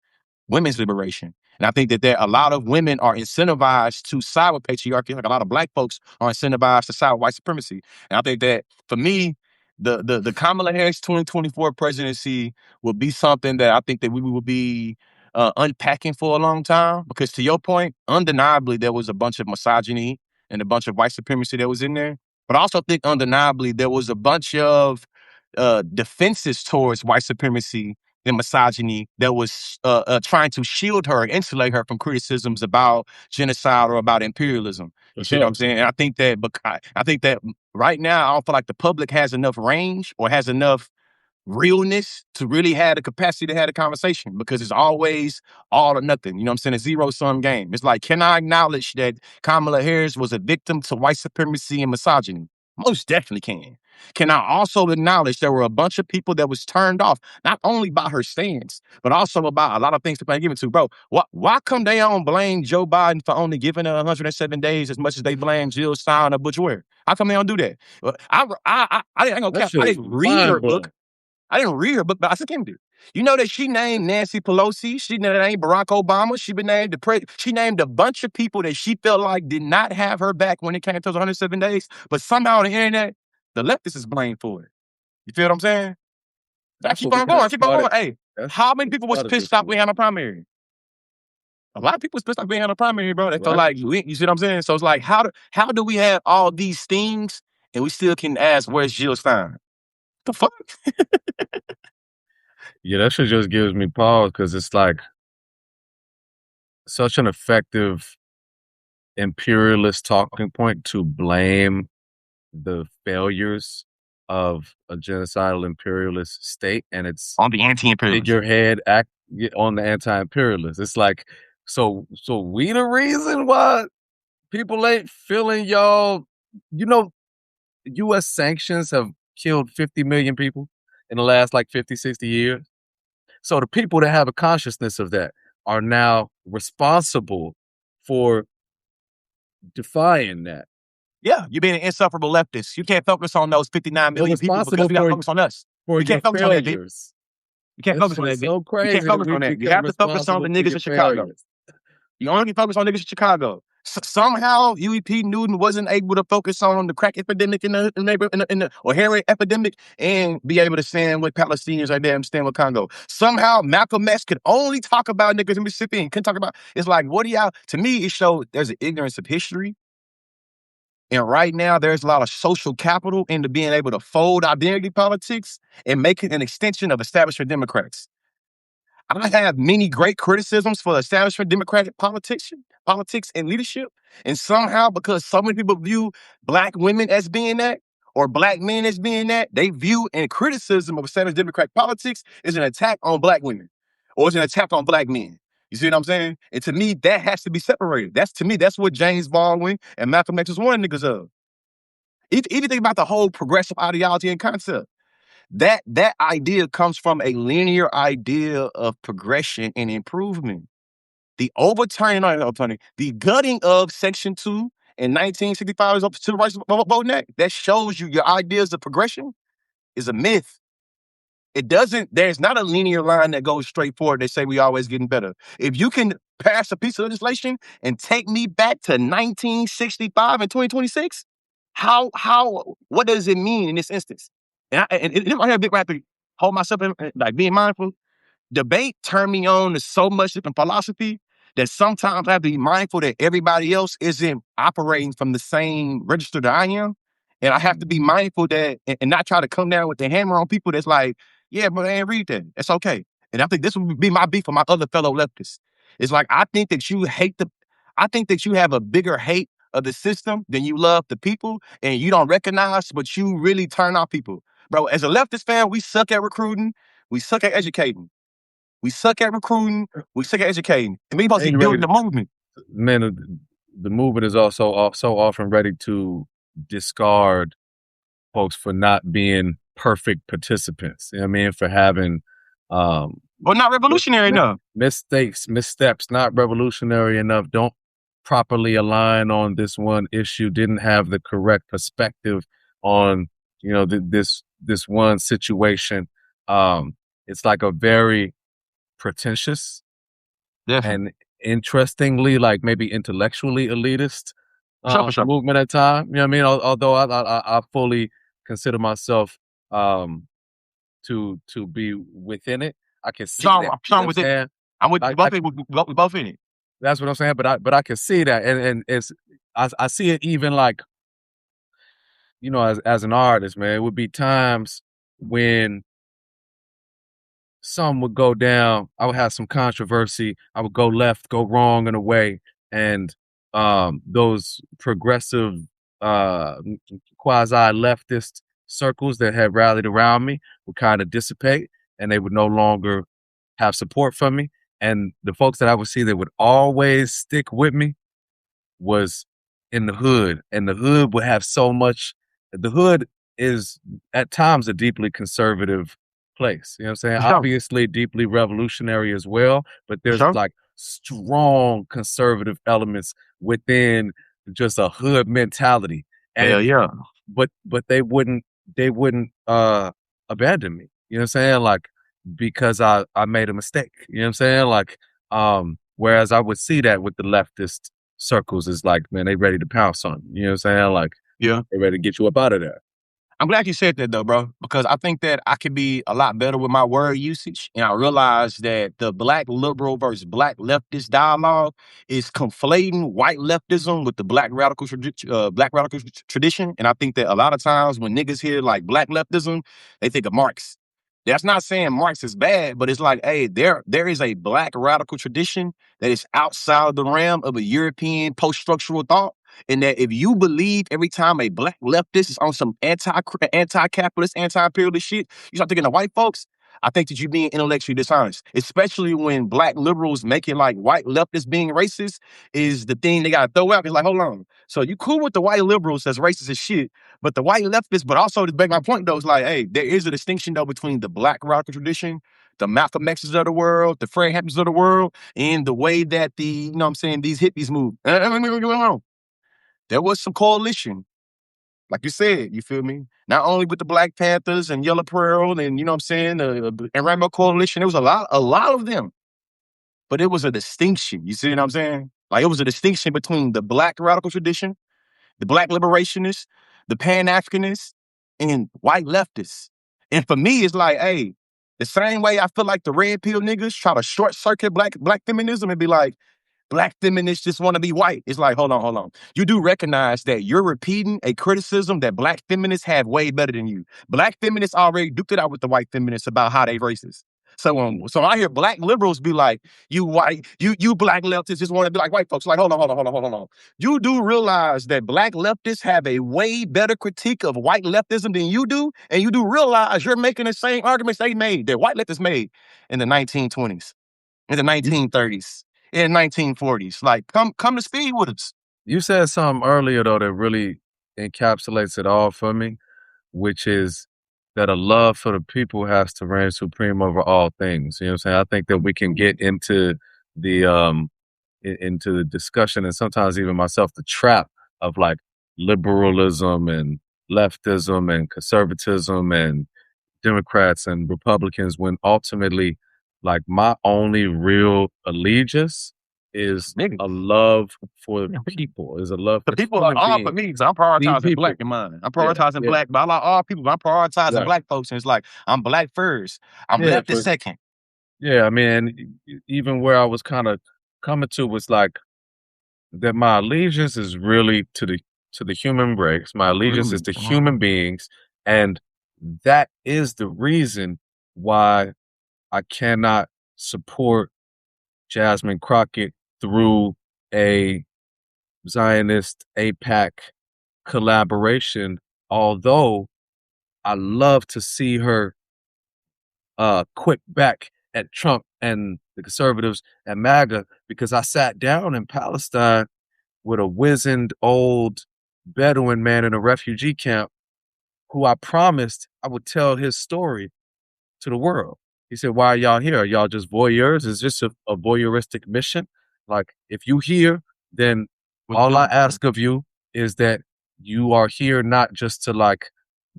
women's liberation. And I think that there a lot of women are incentivized to side with patriarchy, like a lot of black folks are incentivized to side with white supremacy. And I think that for me, the Kamala Harris 2024 presidency will be something that I think that we will be unpacking for a long time. Because to your point, undeniably there was a bunch of misogyny and a bunch of white supremacy that was in there. But I also think undeniably there was a bunch of defenses towards white supremacy and misogyny that was trying to shield her and insulate her from criticisms about genocide or about imperialism. For You see what sure. I'm saying? And I think that right now I don't feel like the public has enough range or has enough realness to really have the capacity to have a conversation, because it's always all or nothing. You know what I'm saying? A zero-sum game. It's like, can I acknowledge that Kamala Harris was a victim to white supremacy and misogyny? Most definitely can. Can I also acknowledge there were a bunch of people that was turned off, not only by her stance, but also about a lot of things people ain't giving to, bro? Why come they don't blame Joe Biden for only giving her 107 days as much as they blame Jill Stein or Butch Ware? How come they don't do that? I ain't gonna That cap. shit I is didn't read her mind book. blowing. I didn't read her book, but I skimmed it. You know that she named Nancy Pelosi, she named Barack Obama, she been named she named a bunch of people that she felt like did not have her back when it came to those 107 days. But somehow on the internet, the leftists is blamed for it. You feel what I'm saying? I That's keep what we on going, got keep on going. started. Hey, That's how many what people was started this pissed off shit. we had a primary? A lot of people was pissed off we had a primary, bro. They felt Right? like you see what I'm saying? So it's like, how do we have all these things and we still can ask where's Jill Stein? The fuck? Yeah, that shit just gives me pause because it's like such an effective imperialist talking point to blame the failures of a genocidal imperialist state, and it's On the anti-imperialist. figurehead act on the anti-imperialist. It's like, so we the reason why people ain't feeling y'all. You know, U.S. sanctions have killed 50 million people in the last like 50, 60 years. So the people that have a consciousness of that are now responsible for defying that. Yeah, you're being an insufferable leftist. You can't focus on those 59 They're million people because responsible we got to focus on us. for We your can't focus on that, Vic. failures. You can't That focus shit on that, is Vic. so You can't crazy that focus we on that. You become have to focus on responsible the for niggas your in Chicago. failures. You only can focus on niggas in Chicago. Somehow, UEP Newton wasn't able to focus on the crack epidemic in the or heroin epidemic and be able to stand with Palestinians right there and stand with Congo. Somehow, Malcolm X could only talk about niggas in Mississippi and couldn't talk about. It's like, what do y'all? To me, it showed there's an ignorance of history. And right now, there's a lot of social capital into being able to fold identity politics and make it an extension of establishment Democrats. I have many great criticisms for the establishment Democratic politics and leadership. And somehow, because so many people view black women as being that, or black men as being that, they view and criticism of established Democratic politics is an attack on black women, or it's an attack on black men. You see what I'm saying? And to me, that has to be separated. To me, that's what James Baldwin and Malcolm X was warning niggas of. Even think about the whole progressive ideology and concept. That idea comes from a linear idea of progression and improvement. The gutting of Section 2 in 1965 of Civil Rights Voting Act, that shows you your ideas of progression is a myth. There's not a linear line that goes straight forward. They say we always getting better. If you can pass a piece of legislation and take me back to 1965 and 2026, what does it mean in this instance? And I have a big right to hold myself in, like being mindful. Debate turned me on to so much different philosophy that sometimes I have to be mindful that everybody else isn't operating from the same register that I am. And I have to be mindful that and not try to come down with the hammer on people that's like, yeah, but I ain't read that. It's okay. And I think this would be my beef for my other fellow leftists. It's like I think that you have a bigger hate of the system than you love the people, and you don't recognize, but you really turn off people. Bro, as a leftist fan, we suck at recruiting, we suck at educating. We suck at recruiting. We suck at educating. And we supposed to Ain't be ready building to, the movement. man, the movement is also so often ready to discard folks for not being perfect participants. You know what I mean? For having Well, not revolutionary enough. mistakes, missteps, not revolutionary enough, don't properly align on this one issue, didn't have the correct perspective on, this one situation. It's like a very pretentious Definitely. and interestingly, like maybe intellectually elitist For sure. movement at time. You know what I mean? Although I fully consider myself to be within it, I can see that. You know what I'm With it. saying? I'm with Like both of it. We both in it. that's what I'm saying. But I can see that, and it's I see it even like as an artist, man. It would be times when some would go down. I would have some controversy. I would go left, go wrong in a way, and those progressive, quasi leftist circles that had rallied around me would kind of dissipate, and they would no longer have support from me. And the folks that I would see that would always stick with me was in the hood, and the hood would have so much. The hood is at times a deeply conservative place. You know what I'm saying? For sure. Obviously deeply revolutionary as well, but For there's sure. like strong conservative elements within just a hood mentality. Hell And yeah. but they wouldn't abandon me. You know what I'm saying? Like because I made a mistake. You know what I'm saying? Like whereas I would see that with the leftist circles is like, man, they ready to pounce on you. You know what I'm saying? Like Yeah. they ready to get you up out of there. I'm glad you said that though, bro, because I think that I could be a lot better with my word usage. And I realize that the black liberal versus black leftist dialogue is conflating white leftism with the black radical tradition. And I think that a lot of times when niggas hear like black leftism, they think of Marx. That's not saying Marx is bad, but it's like, hey, there is a black radical tradition that is outside of the realm of a European post-structural thought. And that if you believe every time a black leftist is on some anti-capitalist, anti-imperialist shit, you start thinking of white folks, I think that you're being intellectually dishonest. Especially when black liberals make it like white leftists being racist is the thing they gotta throw out. It's like, hold on. So you cool with the white liberals that's racist as shit, but the white leftists, but also to make my point though, is like, hey, there is a distinction though between the black radical tradition, the Malcolm X's of the world, the Fred Hamptons of the world, and the way that these hippies move. There was some coalition, like you said, you feel me? Not only with the Black Panthers and Yellow Pearl and, and Rainbow Coalition, there was a lot of them, but it was a distinction. You see what I'm saying? Like it was a distinction between the black radical tradition, the black liberationists, the Pan-Africanists, and white leftists. And for me, it's like, hey, the same way I feel like the red pill niggas try to short circuit black feminism and be like, black feminists just want to be white. It's like, hold on. You do recognize that you're repeating a criticism that black feminists have way better than you. Black feminists already duked it out with the white feminists about how they racist. So I hear black liberals be like, you white, you black leftists just want to be like white folks. Like, hold on. You do realize that black leftists have a way better critique of white leftism than you do, and you do realize you're making the same arguments they made, that white leftists made in the 1920s, in the You 1930s, in 1940s. Like, come to speed with us. you said something earlier though that really encapsulates it all for me, which is that a love for the people has to reign supreme over all things. You know what I'm saying? I think that we can get into the into the discussion and sometimes even myself the trap of like liberalism and leftism and conservatism and Democrats and Republicans when ultimately like my only real allegiance is Nigga. a love for the people, is a love The for people are human all for beings. me, so I'm The prioritizing black people. in mine. I'm Yeah, prioritizing yeah, black, but I like all people. But I'm prioritizing right. black folks, and it's like I'm black first. I'm Yeah, left the second. yeah, I mean, even where I was kinda coming to was like that my allegiance is really to the human race. My allegiance is Really? to human beings, and that is the reason why I cannot support Jasmine Crockett through a Zionist APAC collaboration, although I love to see her quit back at Trump and the conservatives and MAGA, because I sat down in Palestine with a wizened old Bedouin man in a refugee camp who I promised I would tell his story to the world. He said, "Why are y'all here? Are y'all just voyeurs? Is this a voyeuristic mission? Like, if you here, then What's all I good? ask of you is that you are here not just to like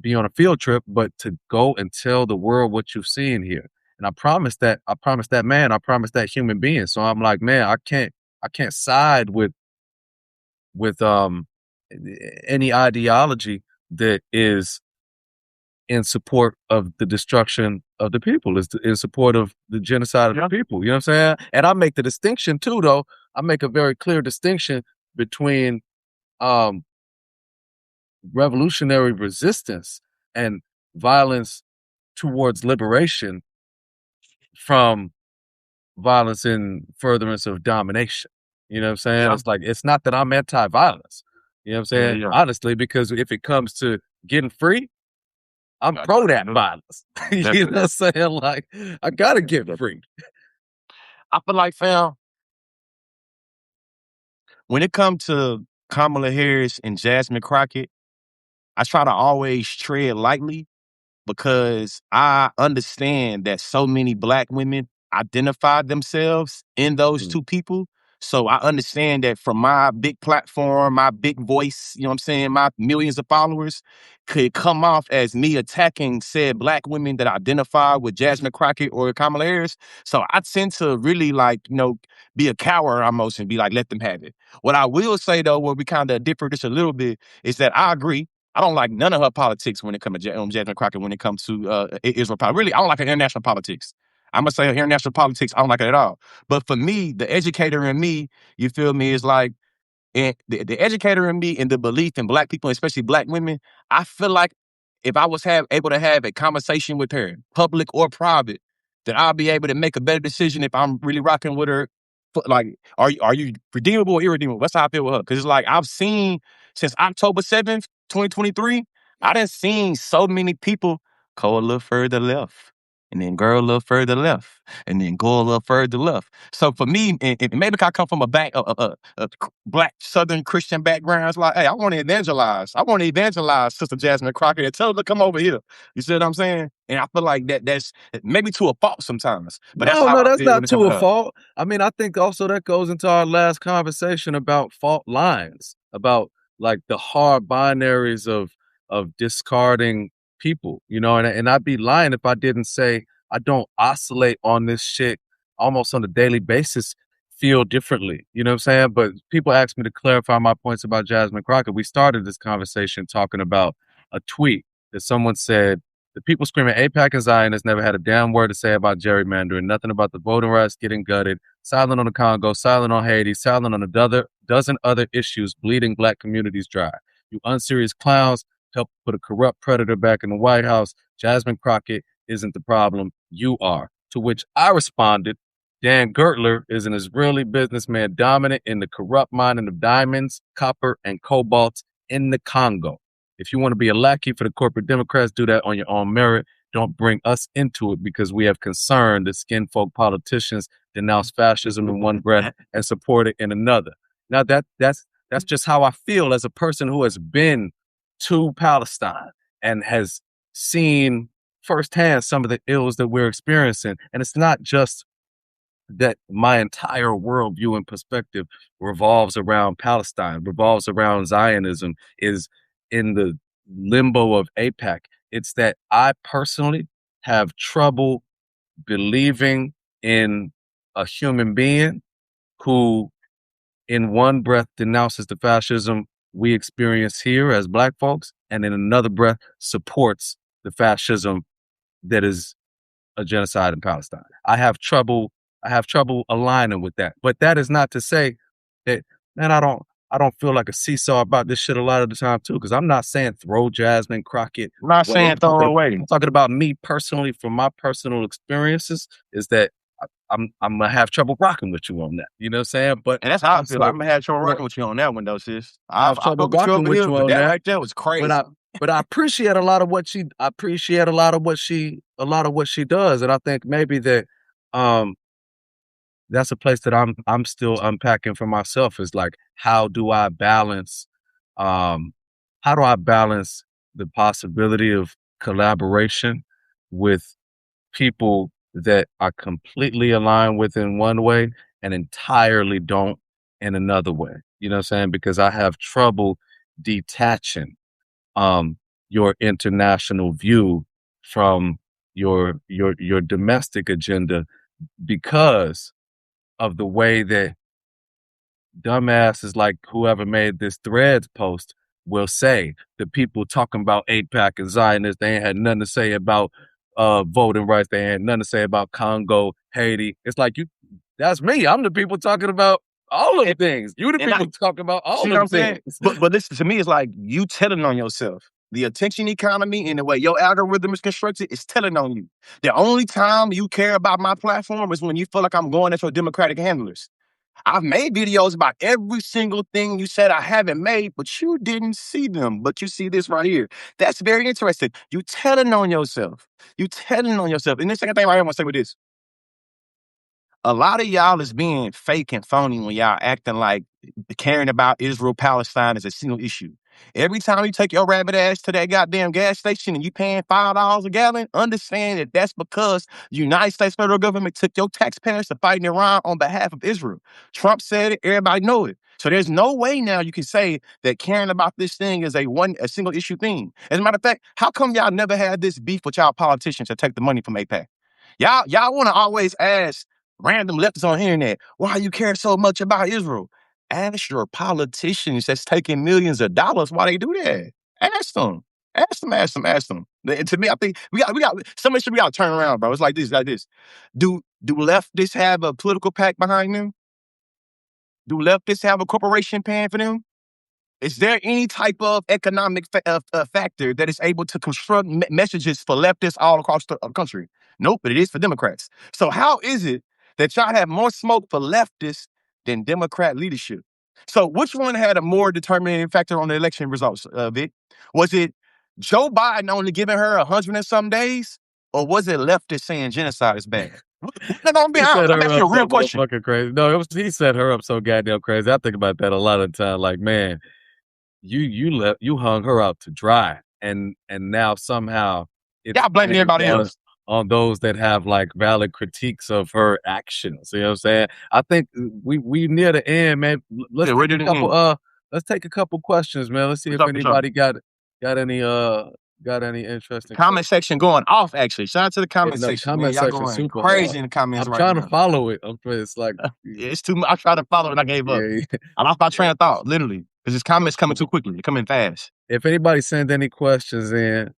be on a field trip, but to go and tell the world what you've seen here." And I promised that man, I promised that human being. So I'm like, man, I can't side with any ideology that is in support of the destruction of the people, is in support of the genocide of the people. You know what I'm saying? And I make the distinction too, though. I make a very clear distinction between um, revolutionary resistance and violence towards liberation from violence in furtherance of domination. You know what I'm saying? Yeah, It's like, it's not that I'm anti-violence. You know what I'm yeah, saying? yeah. Honestly, because if it comes to getting free, I'm Got pro that violence. You know definitely. what I'm saying? Like, I gotta get free. I feel like, fam, when it comes to Kamala Harris and Jasmine Crockett, I try to always tread lightly because I understand that so many black women identify themselves in those Mm. two people. So I understand that from my big platform, my big voice, you know what I'm saying, my millions of followers could come off as me attacking said black women that identify with Jasmine Crockett or Kamala Harris. So I tend to really like, be a coward almost and be like, let them have it. What I will say though, where we kind of differ just a little bit, is that I agree. I don't like none of her politics when it comes to Jasmine Crockett, when it comes to Israel politics. Really, I don't like her international politics. I'm going to say her international politics, I don't like it at all. But for me, the educator in me, you feel me, is like, and the educator in me and the belief in black people, especially black women, I feel like if I was able to have a conversation with her, public or private, that I'll be able to make a better decision if I'm really rocking with her. Like, are you redeemable or irredeemable? That's how I feel with her. Because it's like I've seen since October 7th, 2023, I done seen so many people go a little further left, and then go a little further left, and then go a little further left. So for me, and maybe I come from a black Southern Christian background, it's like, hey, I want to evangelize. I want to evangelize Sister Jasmine Crockett and tell her to come over here. You see what I'm saying? And I feel like that's maybe to a fault sometimes, but that's No, how no, I that's feel when not it to comes to a her. fault. I mean, I think also that goes into our last conversation about fault lines, about like the hard binaries of discarding people, you know, and I'd be lying if I didn't say I don't oscillate on this shit almost on a daily basis, feel differently. You know what I'm saying? But people ask me to clarify my points about Jasmine Crockett. We started this conversation talking about a tweet that someone said, the people screaming APAC and Zionists never had a damn word to say about gerrymandering, nothing about the voting rights getting gutted, silent on the Congo, silent on Haiti, silent on a dozen other issues bleeding black communities dry. You unserious clowns help put a corrupt predator back in the White House. Jasmine Crockett isn't the problem, you are. To which I responded, Dan Gertler is an Israeli businessman dominant in the corrupt mining of diamonds, copper, and cobalt in the Congo. If you want to be a lackey for the corporate Democrats, do that on your own merit. Don't bring us into it because we have concern that skinfolk politicians denounce fascism in one breath and support it in another. Now that's just how I feel as a person who has been to Palestine and has seen firsthand some of the ills that we're experiencing. And it's not just that my entire worldview and perspective revolves around Palestine, revolves around Zionism, is in the limbo of APAC. It's that I personally have trouble believing in a human being who in one breath denounces the fascism we experience here as Black folks, and in another breath supports the fascism that is a genocide in Palestine. I have trouble aligning with that. But that is not to say that, man, I don't feel like a seesaw about this shit a lot of the time too, because I'm not saying throw Jasmine Crockett I'm not away. saying throw her away. I'm talking about me personally from my personal experiences, is that I'm gonna have trouble rocking with you on that. You know what I'm saying? But And that's how I feel. also, I'm gonna have trouble well, rocking with you on that one though, sis. I I have fuck trouble with you rocking over with here, you but on that that. right there was But crazy. I appreciate a lot of what she does. And I think maybe that um that's a place that I'm still unpacking for myself, is like, um how do I balance the possibility of collaboration with people that I completely align with in one way and entirely don't in another way. You know what I'm saying? Because I have trouble detaching um your international view from your domestic agenda, because of the way that dumbasses like whoever made this threads post will say, the people talking about AIPAC and Zionists, they ain't had nothing to say about voting rights, they ain't had nothing to say about Congo, Haiti. It's like, that's me. I'm the people talking about all of the things. You the And I people talking about see all what of I'm the saying? things. But listen, to me, it's like you telling on yourself. The attention economy and the way your algorithm is constructed is telling on you. The only time you care about my platform is when you feel like I'm going at your democratic handlers. I've made videos about every single thing you said I haven't made, but you didn't see them. But you see this right here. That's very interesting. You telling on yourself. You telling on yourself. And the second thing right here I want to say with this. A lot of y'all is being fake and phony when y'all acting like caring about Israel Palestine is a single issue. Every time you take your rabbit ass to that goddamn gas station and you paying $5 a gallon, understand that that's because the United States federal government took your taxpayers to fight in Iran on behalf of Israel. Trump said it, everybody know it. So there's no way now you can say that caring about this thing is a single issue thing. As a matter of fact, how come y'all never had this beef with y'all politicians to take the money from APAC? Y'all want to always ask random leftists on the internet, why you care so much about Israel? Ask your politicians that's taking millions of dollars why they do that. Ask them. Ask them, ask them, ask them. And to me, I think we got some issue we gotta turn around, bro. It's like this, like this. Do leftists have a political pack behind them? Do leftists have a corporation paying for them? Is there any type of economic factor that is able to construct messages for leftists all across the country? Nope, but it is for Democrats. So how is it that y'all have more smoke for leftists than Democrat leadership? So which one had a more determining factor on the election results, Vic? Was it Joe Biden only giving her 100 and some days, or was it leftists saying genocide is bad? No, I'm being He honest. set I'm her asking up you a so real question. motherfucking crazy. No, he set her up so goddamn crazy. I think about that a lot of the time. Like, man, you hung her out to dry, and now somehow it's Y'all blaming blamed everybody else. on those that have like valid critiques of her actions. You know what I'm saying? I think we near the end, man. Yeah, where did it end? Let's take a couple questions, man. Let's see What's if up, what's up? anybody got any interesting Comment questions. section going off, actually. Shout out to the Yeah, comment no, section, man. comment Y'all section going super crazy hard. in the comments I'm right trying to now. follow it. It's like, Yeah, it's too much. I tried to follow it and I gave up. yeah, I lost my yeah. train of thought, literally. Because his comments coming too quickly. They're coming fast. If anybody send any questions in,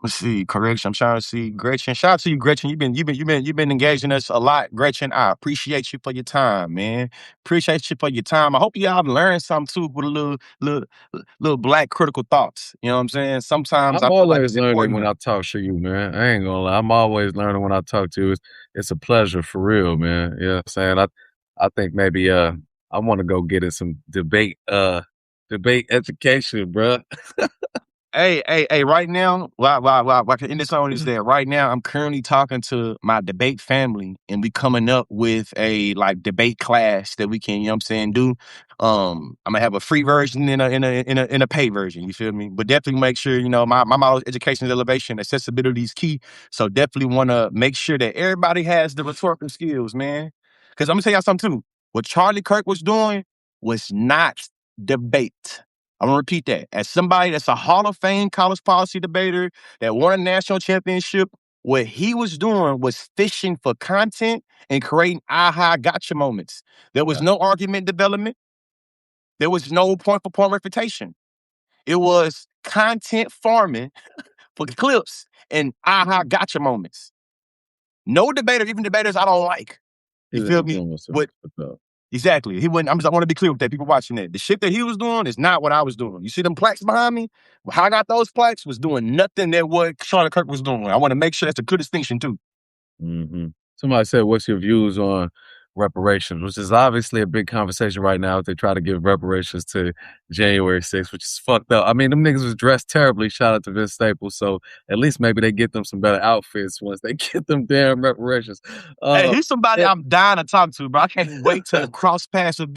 Let's see. Correction. I'm trying to see. Gretchen. Shout out to you, Gretchen. You've been engaging us a lot, Gretchen. I appreciate you for your time, man. Appreciate you for your time. I hope y'all have learned something too with a little black critical thoughts. You know what I'm saying? Sometimes I'm I feel like always it's learning important when to. I talk to you, man. I ain't gonna lie. I'm always learning when I talk to you. It's a pleasure for real, man. You know what I'm saying? I think maybe I want to go get in some debate education, bruh. Hey, right now, while I can end this on is that right now I'm currently talking to my debate family and we coming up with a like debate class that we can, you know what I'm saying, do. I'm gonna have a free version and a paid version, you feel me? But definitely make sure, my motto is education is elevation, accessibility is key. So definitely wanna make sure that everybody has the rhetorical skills, man. Cause I'm gonna tell y'all something too. What Charlie Kirk was doing was not debate. I'm gonna repeat that. As somebody that's a Hall of Fame college policy debater that won a national championship What he was doing was fishing for content and creating aha gotcha moments. There was Yeah. no argument development. There was no point for point refutation. It was content farming for clips and aha gotcha moments. No debater, even debaters I don't like. He You was feel just me? doing what's What up. exactly? He wouldn't. I want to be clear with that. People watching that, the shit that he was doing is not what I was doing. You see them plaques behind me? How I got those plaques was doing nothing that what Charlie Kirk was doing. I want to make sure that's a good distinction too. Mhm. Somebody said, "What's your views on reparations?" Which is obviously a big conversation right now as they try to give reparations to January 6th, which is fucked up. I mean, them niggas was dressed terribly. Shout out to Vince Staples. So at least maybe they get them some better outfits once they get them damn reparations. Hey, Uh, he's somebody yeah. I'm dying to talk to, bro. I can't wait to cross paths with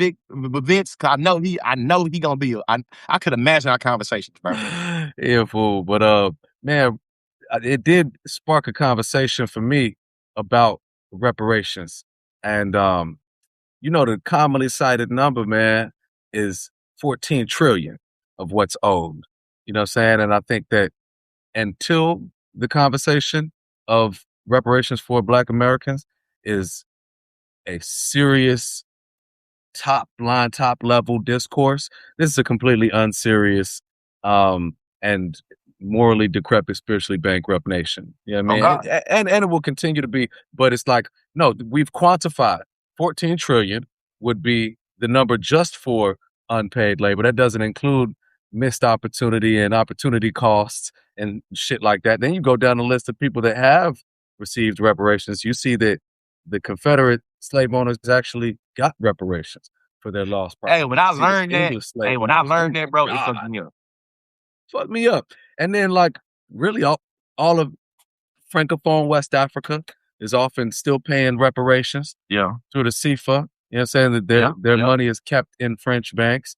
Vince. Cause I know he gonna be. I could imagine our conversations, bro. Yeah, fool. But man, it did spark a conversation for me about reparations. And the commonly cited number, man, is 14 trillion of what's owed. You know what I'm saying? And I think that until the conversation of reparations for Black Americans is a serious top line, top level discourse, this is a completely unserious and morally decrepit, spiritually bankrupt nation. You know what I Oh mean? God. And it will continue to be, but it's like, no, we've quantified 14 trillion would be the number just for unpaid labor. That doesn't include missed opportunity and opportunity costs and shit like that. Then you go down the list of people that have received reparations. You see that the Confederate slave owners actually got reparations for their lost Hey, property. when I You see the learned that, English slave owners. bro, it fucked God, me up. fuck me up. And then like really all of Francophone West Africa is often still paying reparations Yeah, through the CFA. You know what I'm saying? That yeah, their yeah. money is kept in French banks.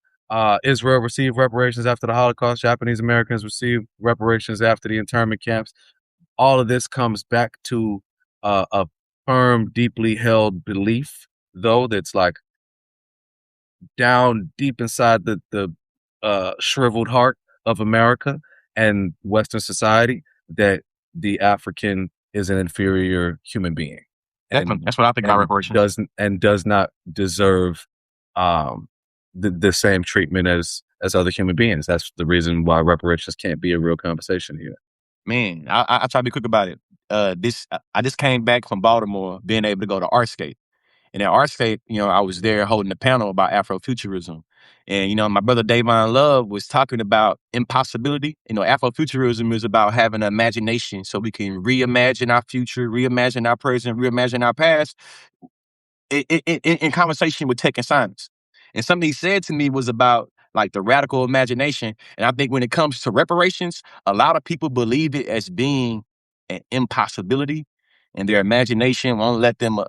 Israel received reparations after the Holocaust. Japanese Americans received reparations after the internment camps. All of this comes back to a firm, deeply held belief, though, that's like down deep inside the shriveled heart of America and Western society that the African is an inferior human being Definitely. and That's what I think about reparations. does not deserve um the same treatment as other human beings. That's the reason why reparations can't be a real conversation here. Man, I try to be quick about it. I just came back from Baltimore, being able to go to Artscape. And at Artscape, I was there holding a panel about Afrofuturism. And, my brother Davon Love was talking about impossibility. Afrofuturism is about having an imagination so we can reimagine our future, reimagine our present, reimagine our past in conversation with tech and science. And something he said to me was about like the radical imagination. And I think when it comes to reparations, a lot of people believe it as being an impossibility and their imagination won't let them,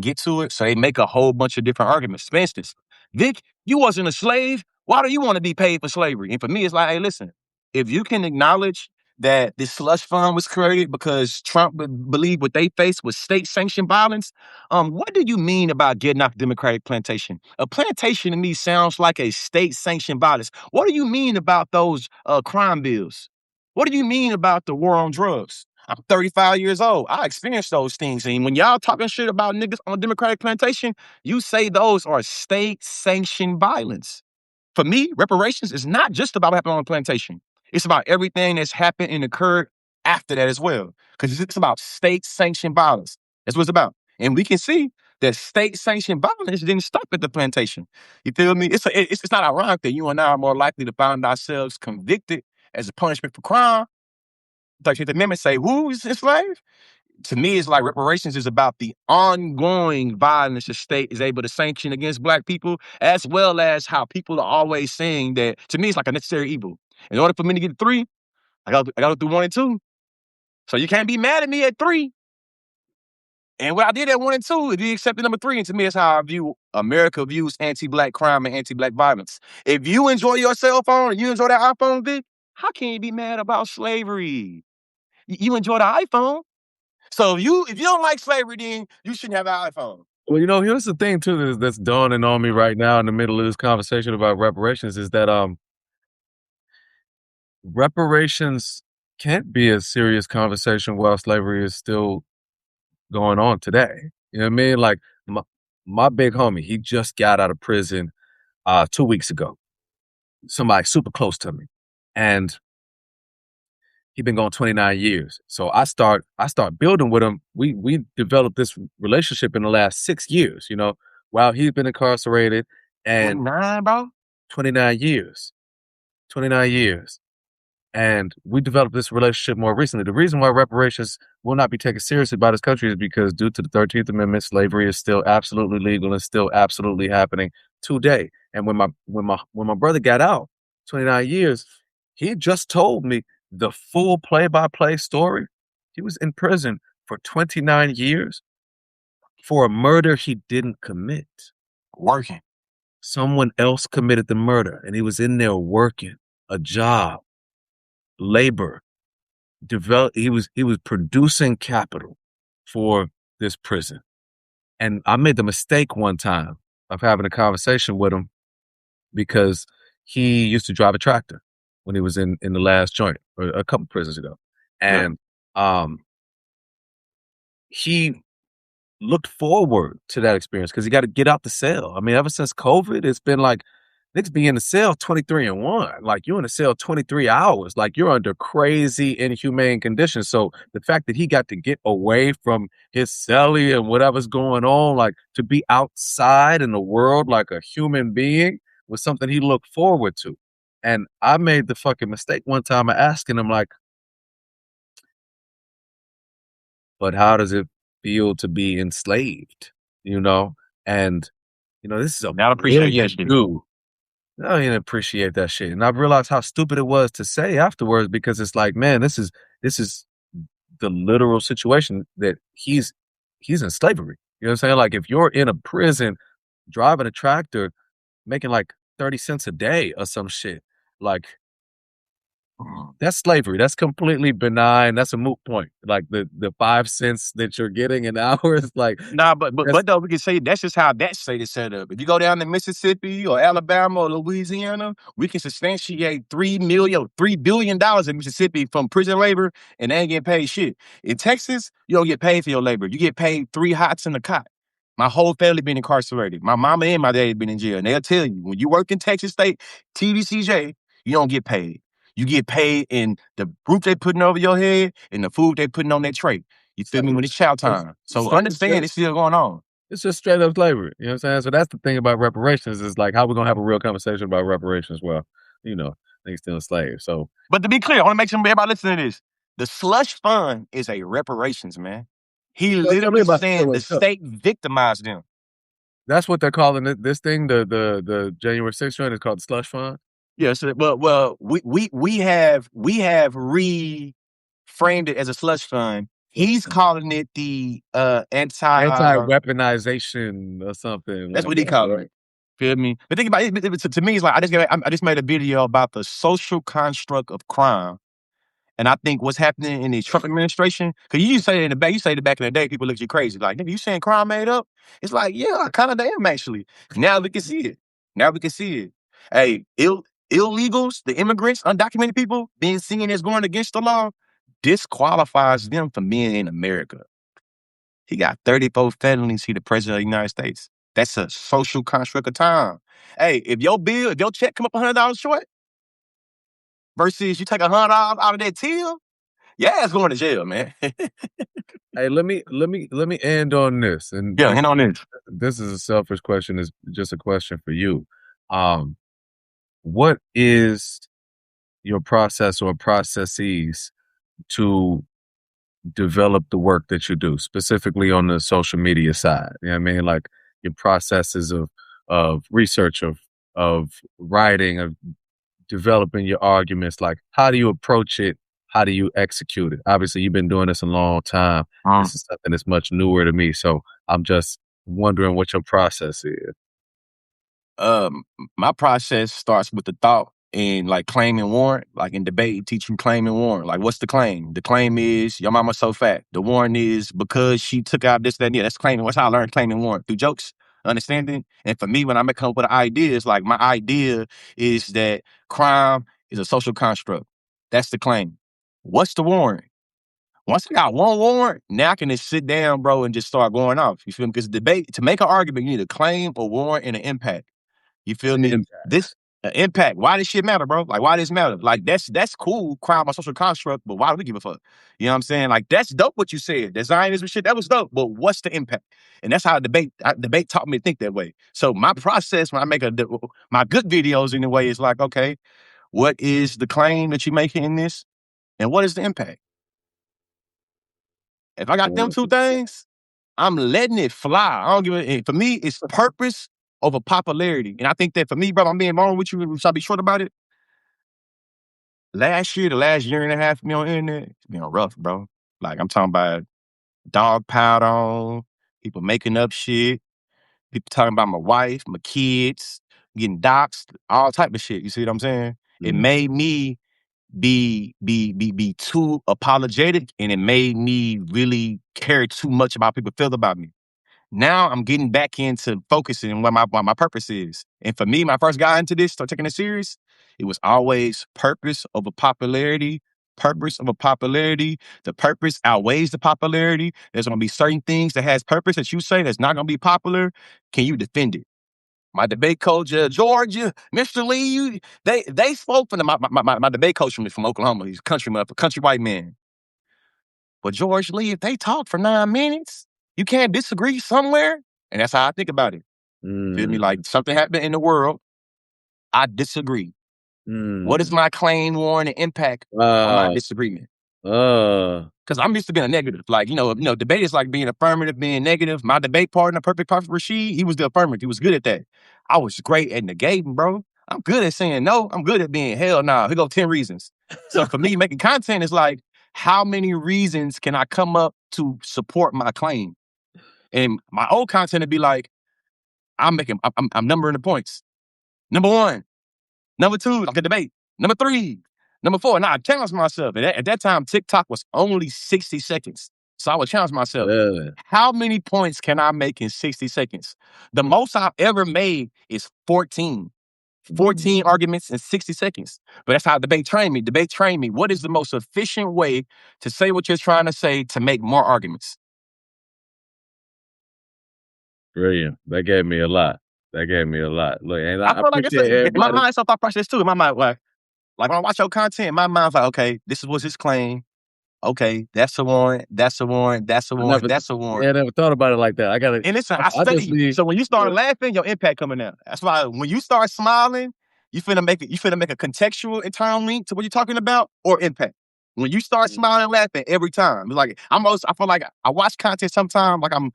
get to it. So they make a whole bunch of different arguments. For instance, Vic, you wasn't a slave. Why do you want to be paid for slavery? And for me, it's like, hey, listen, if you can acknowledge that this slush fund was created because Trump believed what they faced was state sanctioned violence, what do you mean about getting off Democratic plantation? A plantation to me sounds like a state-sanctioned violence. What do you mean about those crime bills? What do you mean about the war on drugs? I'm 35 years old. I experienced those things. And when y'all talking shit about niggas on Democratic plantation, you say those are state-sanctioned violence. For me, reparations is not just about what happened on the plantation. It's about everything that's happened and occurred after that as well. Because it's about state-sanctioned violence. That's what it's about. And we can see that state-sanctioned violence didn't stop at the plantation. You feel me? It's not ironic that you and I are more likely to find ourselves convicted as a punishment for crime. Like the amendment say, who is enslaved? To me, it's like reparations is about the ongoing violence the state is able to sanction against Black people, as well as how people are always saying that, to me, it's like a necessary evil. In order for me to get 3, I got to do 1 and 2. So you can't be mad at me at 3. And what I did at 1 and 2, if you accept the number 3, and to me, it's how I view America views anti-Black crime and anti-Black violence. If you enjoy your cell phone or you enjoy that iPhone, Vic, how can you be mad about slavery? You enjoy the iPhone. So if you don't like slavery, then you shouldn't have an iPhone. Well, here's the thing too that's dawning on me right now in the middle of this conversation about reparations is that reparations can't be a serious conversation while slavery is still going on today. You know what I mean? Like my big homie, he just got out of prison 2 weeks ago. Somebody super close to me. And he been gone 29 years. So I start building with him. We developed this relationship in the last 6 years, while he's been incarcerated and 29, bro? 29 years. 29 years. And we developed this relationship more recently. The reason why reparations will not be taken seriously by this country is because due to the 13th Amendment, slavery is still absolutely legal and still absolutely happening today. And when my brother got out, 29 years, he just told me the full play-by-play story. He was in prison for 29 years for a murder he didn't commit. Working. Someone else committed the murder, and he was in there working a job, labor. He was producing capital for this prison. And I made the mistake one time of having a conversation with him because he used to drive a tractor when he was in the last joint or a couple prisons ago. Yeah. And he looked forward to that experience because he got to get out the cell. I mean, ever since COVID, it's been like niggas be in the cell 23 and 1. Like you're in the cell 23 hours. Like you're under crazy, inhumane conditions. So the fact that he got to get away from his cellie and whatever's going on, like to be outside in the world like a human being was something he looked forward to. And I made the fucking mistake one time of asking him like, but how does it feel to be enslaved? And this is a Now I appreciate that brilliant shit. dude. I didn't appreciate that shit. And I realized how stupid it was to say afterwards because it's like, man, this is the literal situation that he's in slavery. You know what I'm saying? Like if you're in a prison driving a tractor, making like 30 cents a day or some shit, like that's slavery. That's completely benign. That's a moot point. Like the 5 cents that you're getting an hour is like Nah, but that's though we can say that's just how that state is set up. If you go down to Mississippi or Alabama or Louisiana, we can substantiate $3 billion in Mississippi from prison labor, and they ain't getting paid shit. In Texas, you don't get paid for your labor. You get paid 3 hots in a cot. My whole family been incarcerated. My mama and my daddy been in jail. And they'll tell you when you work in Texas State, TDCJ, you don't get paid. You get paid in the roof they putting over your head and the food they putting on that tray. You feel me? When it's chow time. So understand it's still going on. it's just straight up slavery. You know what I'm saying? So that's the thing about reparations is like how we're gonna have a real conversation about reparations. Well, niggas still enslaved. So But to be clear, I want to make sure everybody listening to this. The slush fund is a reparations, man. He tell me literally about saying the state victimized them. that's what they're calling this thing. The January 6th joint is called the slush fund. Yeah, so we have reframed it as a slush fund. He's calling it the Anti-weaponization or something. That's like what he that, called right? it. Feel me? But think about it. To me, it's like I just made a video about the social construct of crime. And I think what's happening in the Trump administration, because you say it in the back, you say it back in the day, people look at you crazy. Like, nigga, you saying crime made up? It's like, yeah, I kind of am actually. Now we can see it. Now we can see it. Hey, illegals, the immigrants, undocumented people being seen as going against the law, disqualifies them from being in America. He got 34 felonies. He the president of the United States. That's a social construct of time. Hey, if your check come up $100 short versus you take $100 out of that till, yeah, it's going to jail, man. Hey, let me end on this. And Yeah, and on this. this is a selfish question. It's just a question for you. What is your process or processes to develop the work that you do, specifically on the social media side? You know what I mean? Like your processes of research, of writing, of developing your arguments. Like how do you approach it? How do you execute it? Obviously, you've been doing this a long time. This is something that's much newer to me. So I'm just wondering what your process is. My process starts with the thought and like claim and warrant. Like in debate, teach you claim and warrant. Like, what's the claim? The claim is your mama's so fat. The warrant is because she took out this, that, and yeah. That's claiming. That's how I learned claim and warrant through jokes, understanding. And for me, when I come up with an idea, it's like my idea is that crime is a social construct. That's the claim. What's the warrant? Once I got one warrant, now I can just sit down, bro, and just start going off. You feel me? Because debate, to make an argument, you need a claim, a warrant, and an impact. You feel me? Impact. This impact. Why this shit matter, bro? Like, why this matter? Like, that's cool, crime or social construct, but why do we give a fuck? You know what I'm saying? Like, that's dope what you said. That Zionism shit, that was dope. But what's the impact? And that's how debate taught me to think that way. So my process when I make my good videos in a way is like, okay, what is the claim that you're making in this? And what is the impact? If I got them two things, I'm letting it fly. I don't give a. For me, it's purpose over popularity. And I think that for me, bro, I'm being wrong with you. Should I be short about it? The last year and a half, me on the internet, it's been rough, bro. Like I'm talking about dog piled on, people making up shit, people talking about my wife, my kids, getting doxxed, all type of shit. You see what I'm saying? It made me be too apologetic, and it made me really care too much about how people feel about me. Now I'm getting back into focusing on what my purpose is. And for me, when I first got into this, start taking it serious, it was always purpose over popularity, purpose over popularity. The purpose outweighs the popularity. There's gonna be certain things that has purpose that you say that's not gonna be popular. Can you defend it? My debate coach, Georgia, Mr. Lee, they spoke for my debate coach from Oklahoma. He's a country white man. But George Lee, if they talk for 9 minutes, you can't disagree somewhere. And that's how I think about it. Feel me? Like something happened in the world, I disagree. What is my claim, warrant, and impact on my disagreement? Because I'm used to being a negative. Like, debate is like being affirmative, being negative. My debate partner, Perfect Prophet Rashid, he was the affirmative. He was good at that. I was great at negating, bro. I'm good at saying no. I'm good at being hell nah. Here go 10 reasons. So for me, making content is like, how many reasons can I come up to support my claim? And my old content would be like, I'm numbering the points. Number 1. Number 2, like a debate. Number 3. Number 4. Now I challenge myself. And at that time, TikTok was only 60 seconds. So I would challenge myself. Really? How many points can I make in 60 seconds? The most I've ever made is 14. 14 arguments in 60 seconds. But that's how debate trained me. Debate trained me. What is the most efficient way to say what you're trying to say to make more arguments? Brilliant. That gave me a lot. Look, and I I feel like appreciate my everybody. mind's thought process too. In my mind, like when I watch your content, my mind's like, okay, this is what's his claim. Okay, that's a warrant, that's a warrant, that's a warrant, that's a warrant. I never thought about it like that. I gotta. And listen, I, I I just study. need. So when you start laughing, your impact coming out. That's why when you start smiling, you finna make a contextual internal link to what you're talking about or impact. When you start smiling and laughing every time, it's like I feel like I watch content sometimes like I'm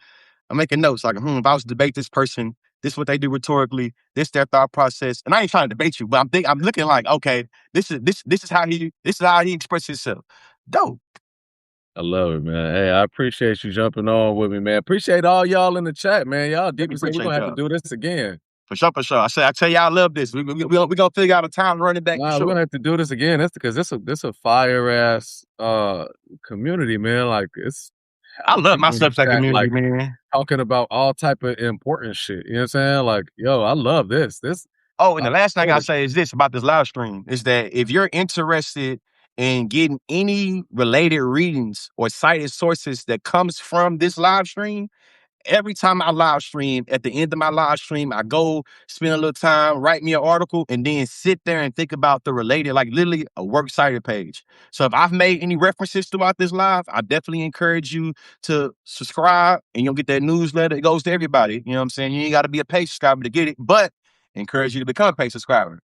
making notes like, if I was to debate this person, this is what they do rhetorically, this their thought process. And I ain't trying to debate you, but I'm looking like, okay, this is how he expresses himself. Dope. I love it, man. Hey, I appreciate you jumping on with me, man. Appreciate all y'all in the chat, man. Y'all deep as hell. We're Appreciate gonna have to y'all. do this again. For sure, for sure. I tell y'all I love this. We gonna figure out a time to run it back for Nah, we're sure. gonna have to do this again. That's because this a fire ass community, man. Like it's I love my people in the Substack chat, community, like man. talking about all type of important shit. You know what I'm saying? Like, yo, I love this. Oh, and the last thing I Like, say is this about this live stream is that if you're interested in getting any related readings or cited sources that comes from this live stream, every time I live stream, at the end of my live stream, I go spend a little time, write me an article, and then sit there and think about the related, like literally a works cited page. So if I've made any references throughout this live, I definitely encourage you to subscribe and you'll get that newsletter. It goes to everybody. You know what I'm saying? You ain't got to be a paid subscriber to get it, but encourage you to become a paid subscriber.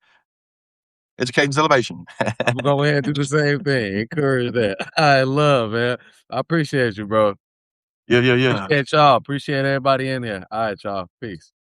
Education celebration. I'm gonna go ahead and do the same thing. Encourage that. I love, man. I appreciate you, bro. Yeah. Appreciate y'all. Appreciate everybody in here. All right, y'all. Peace.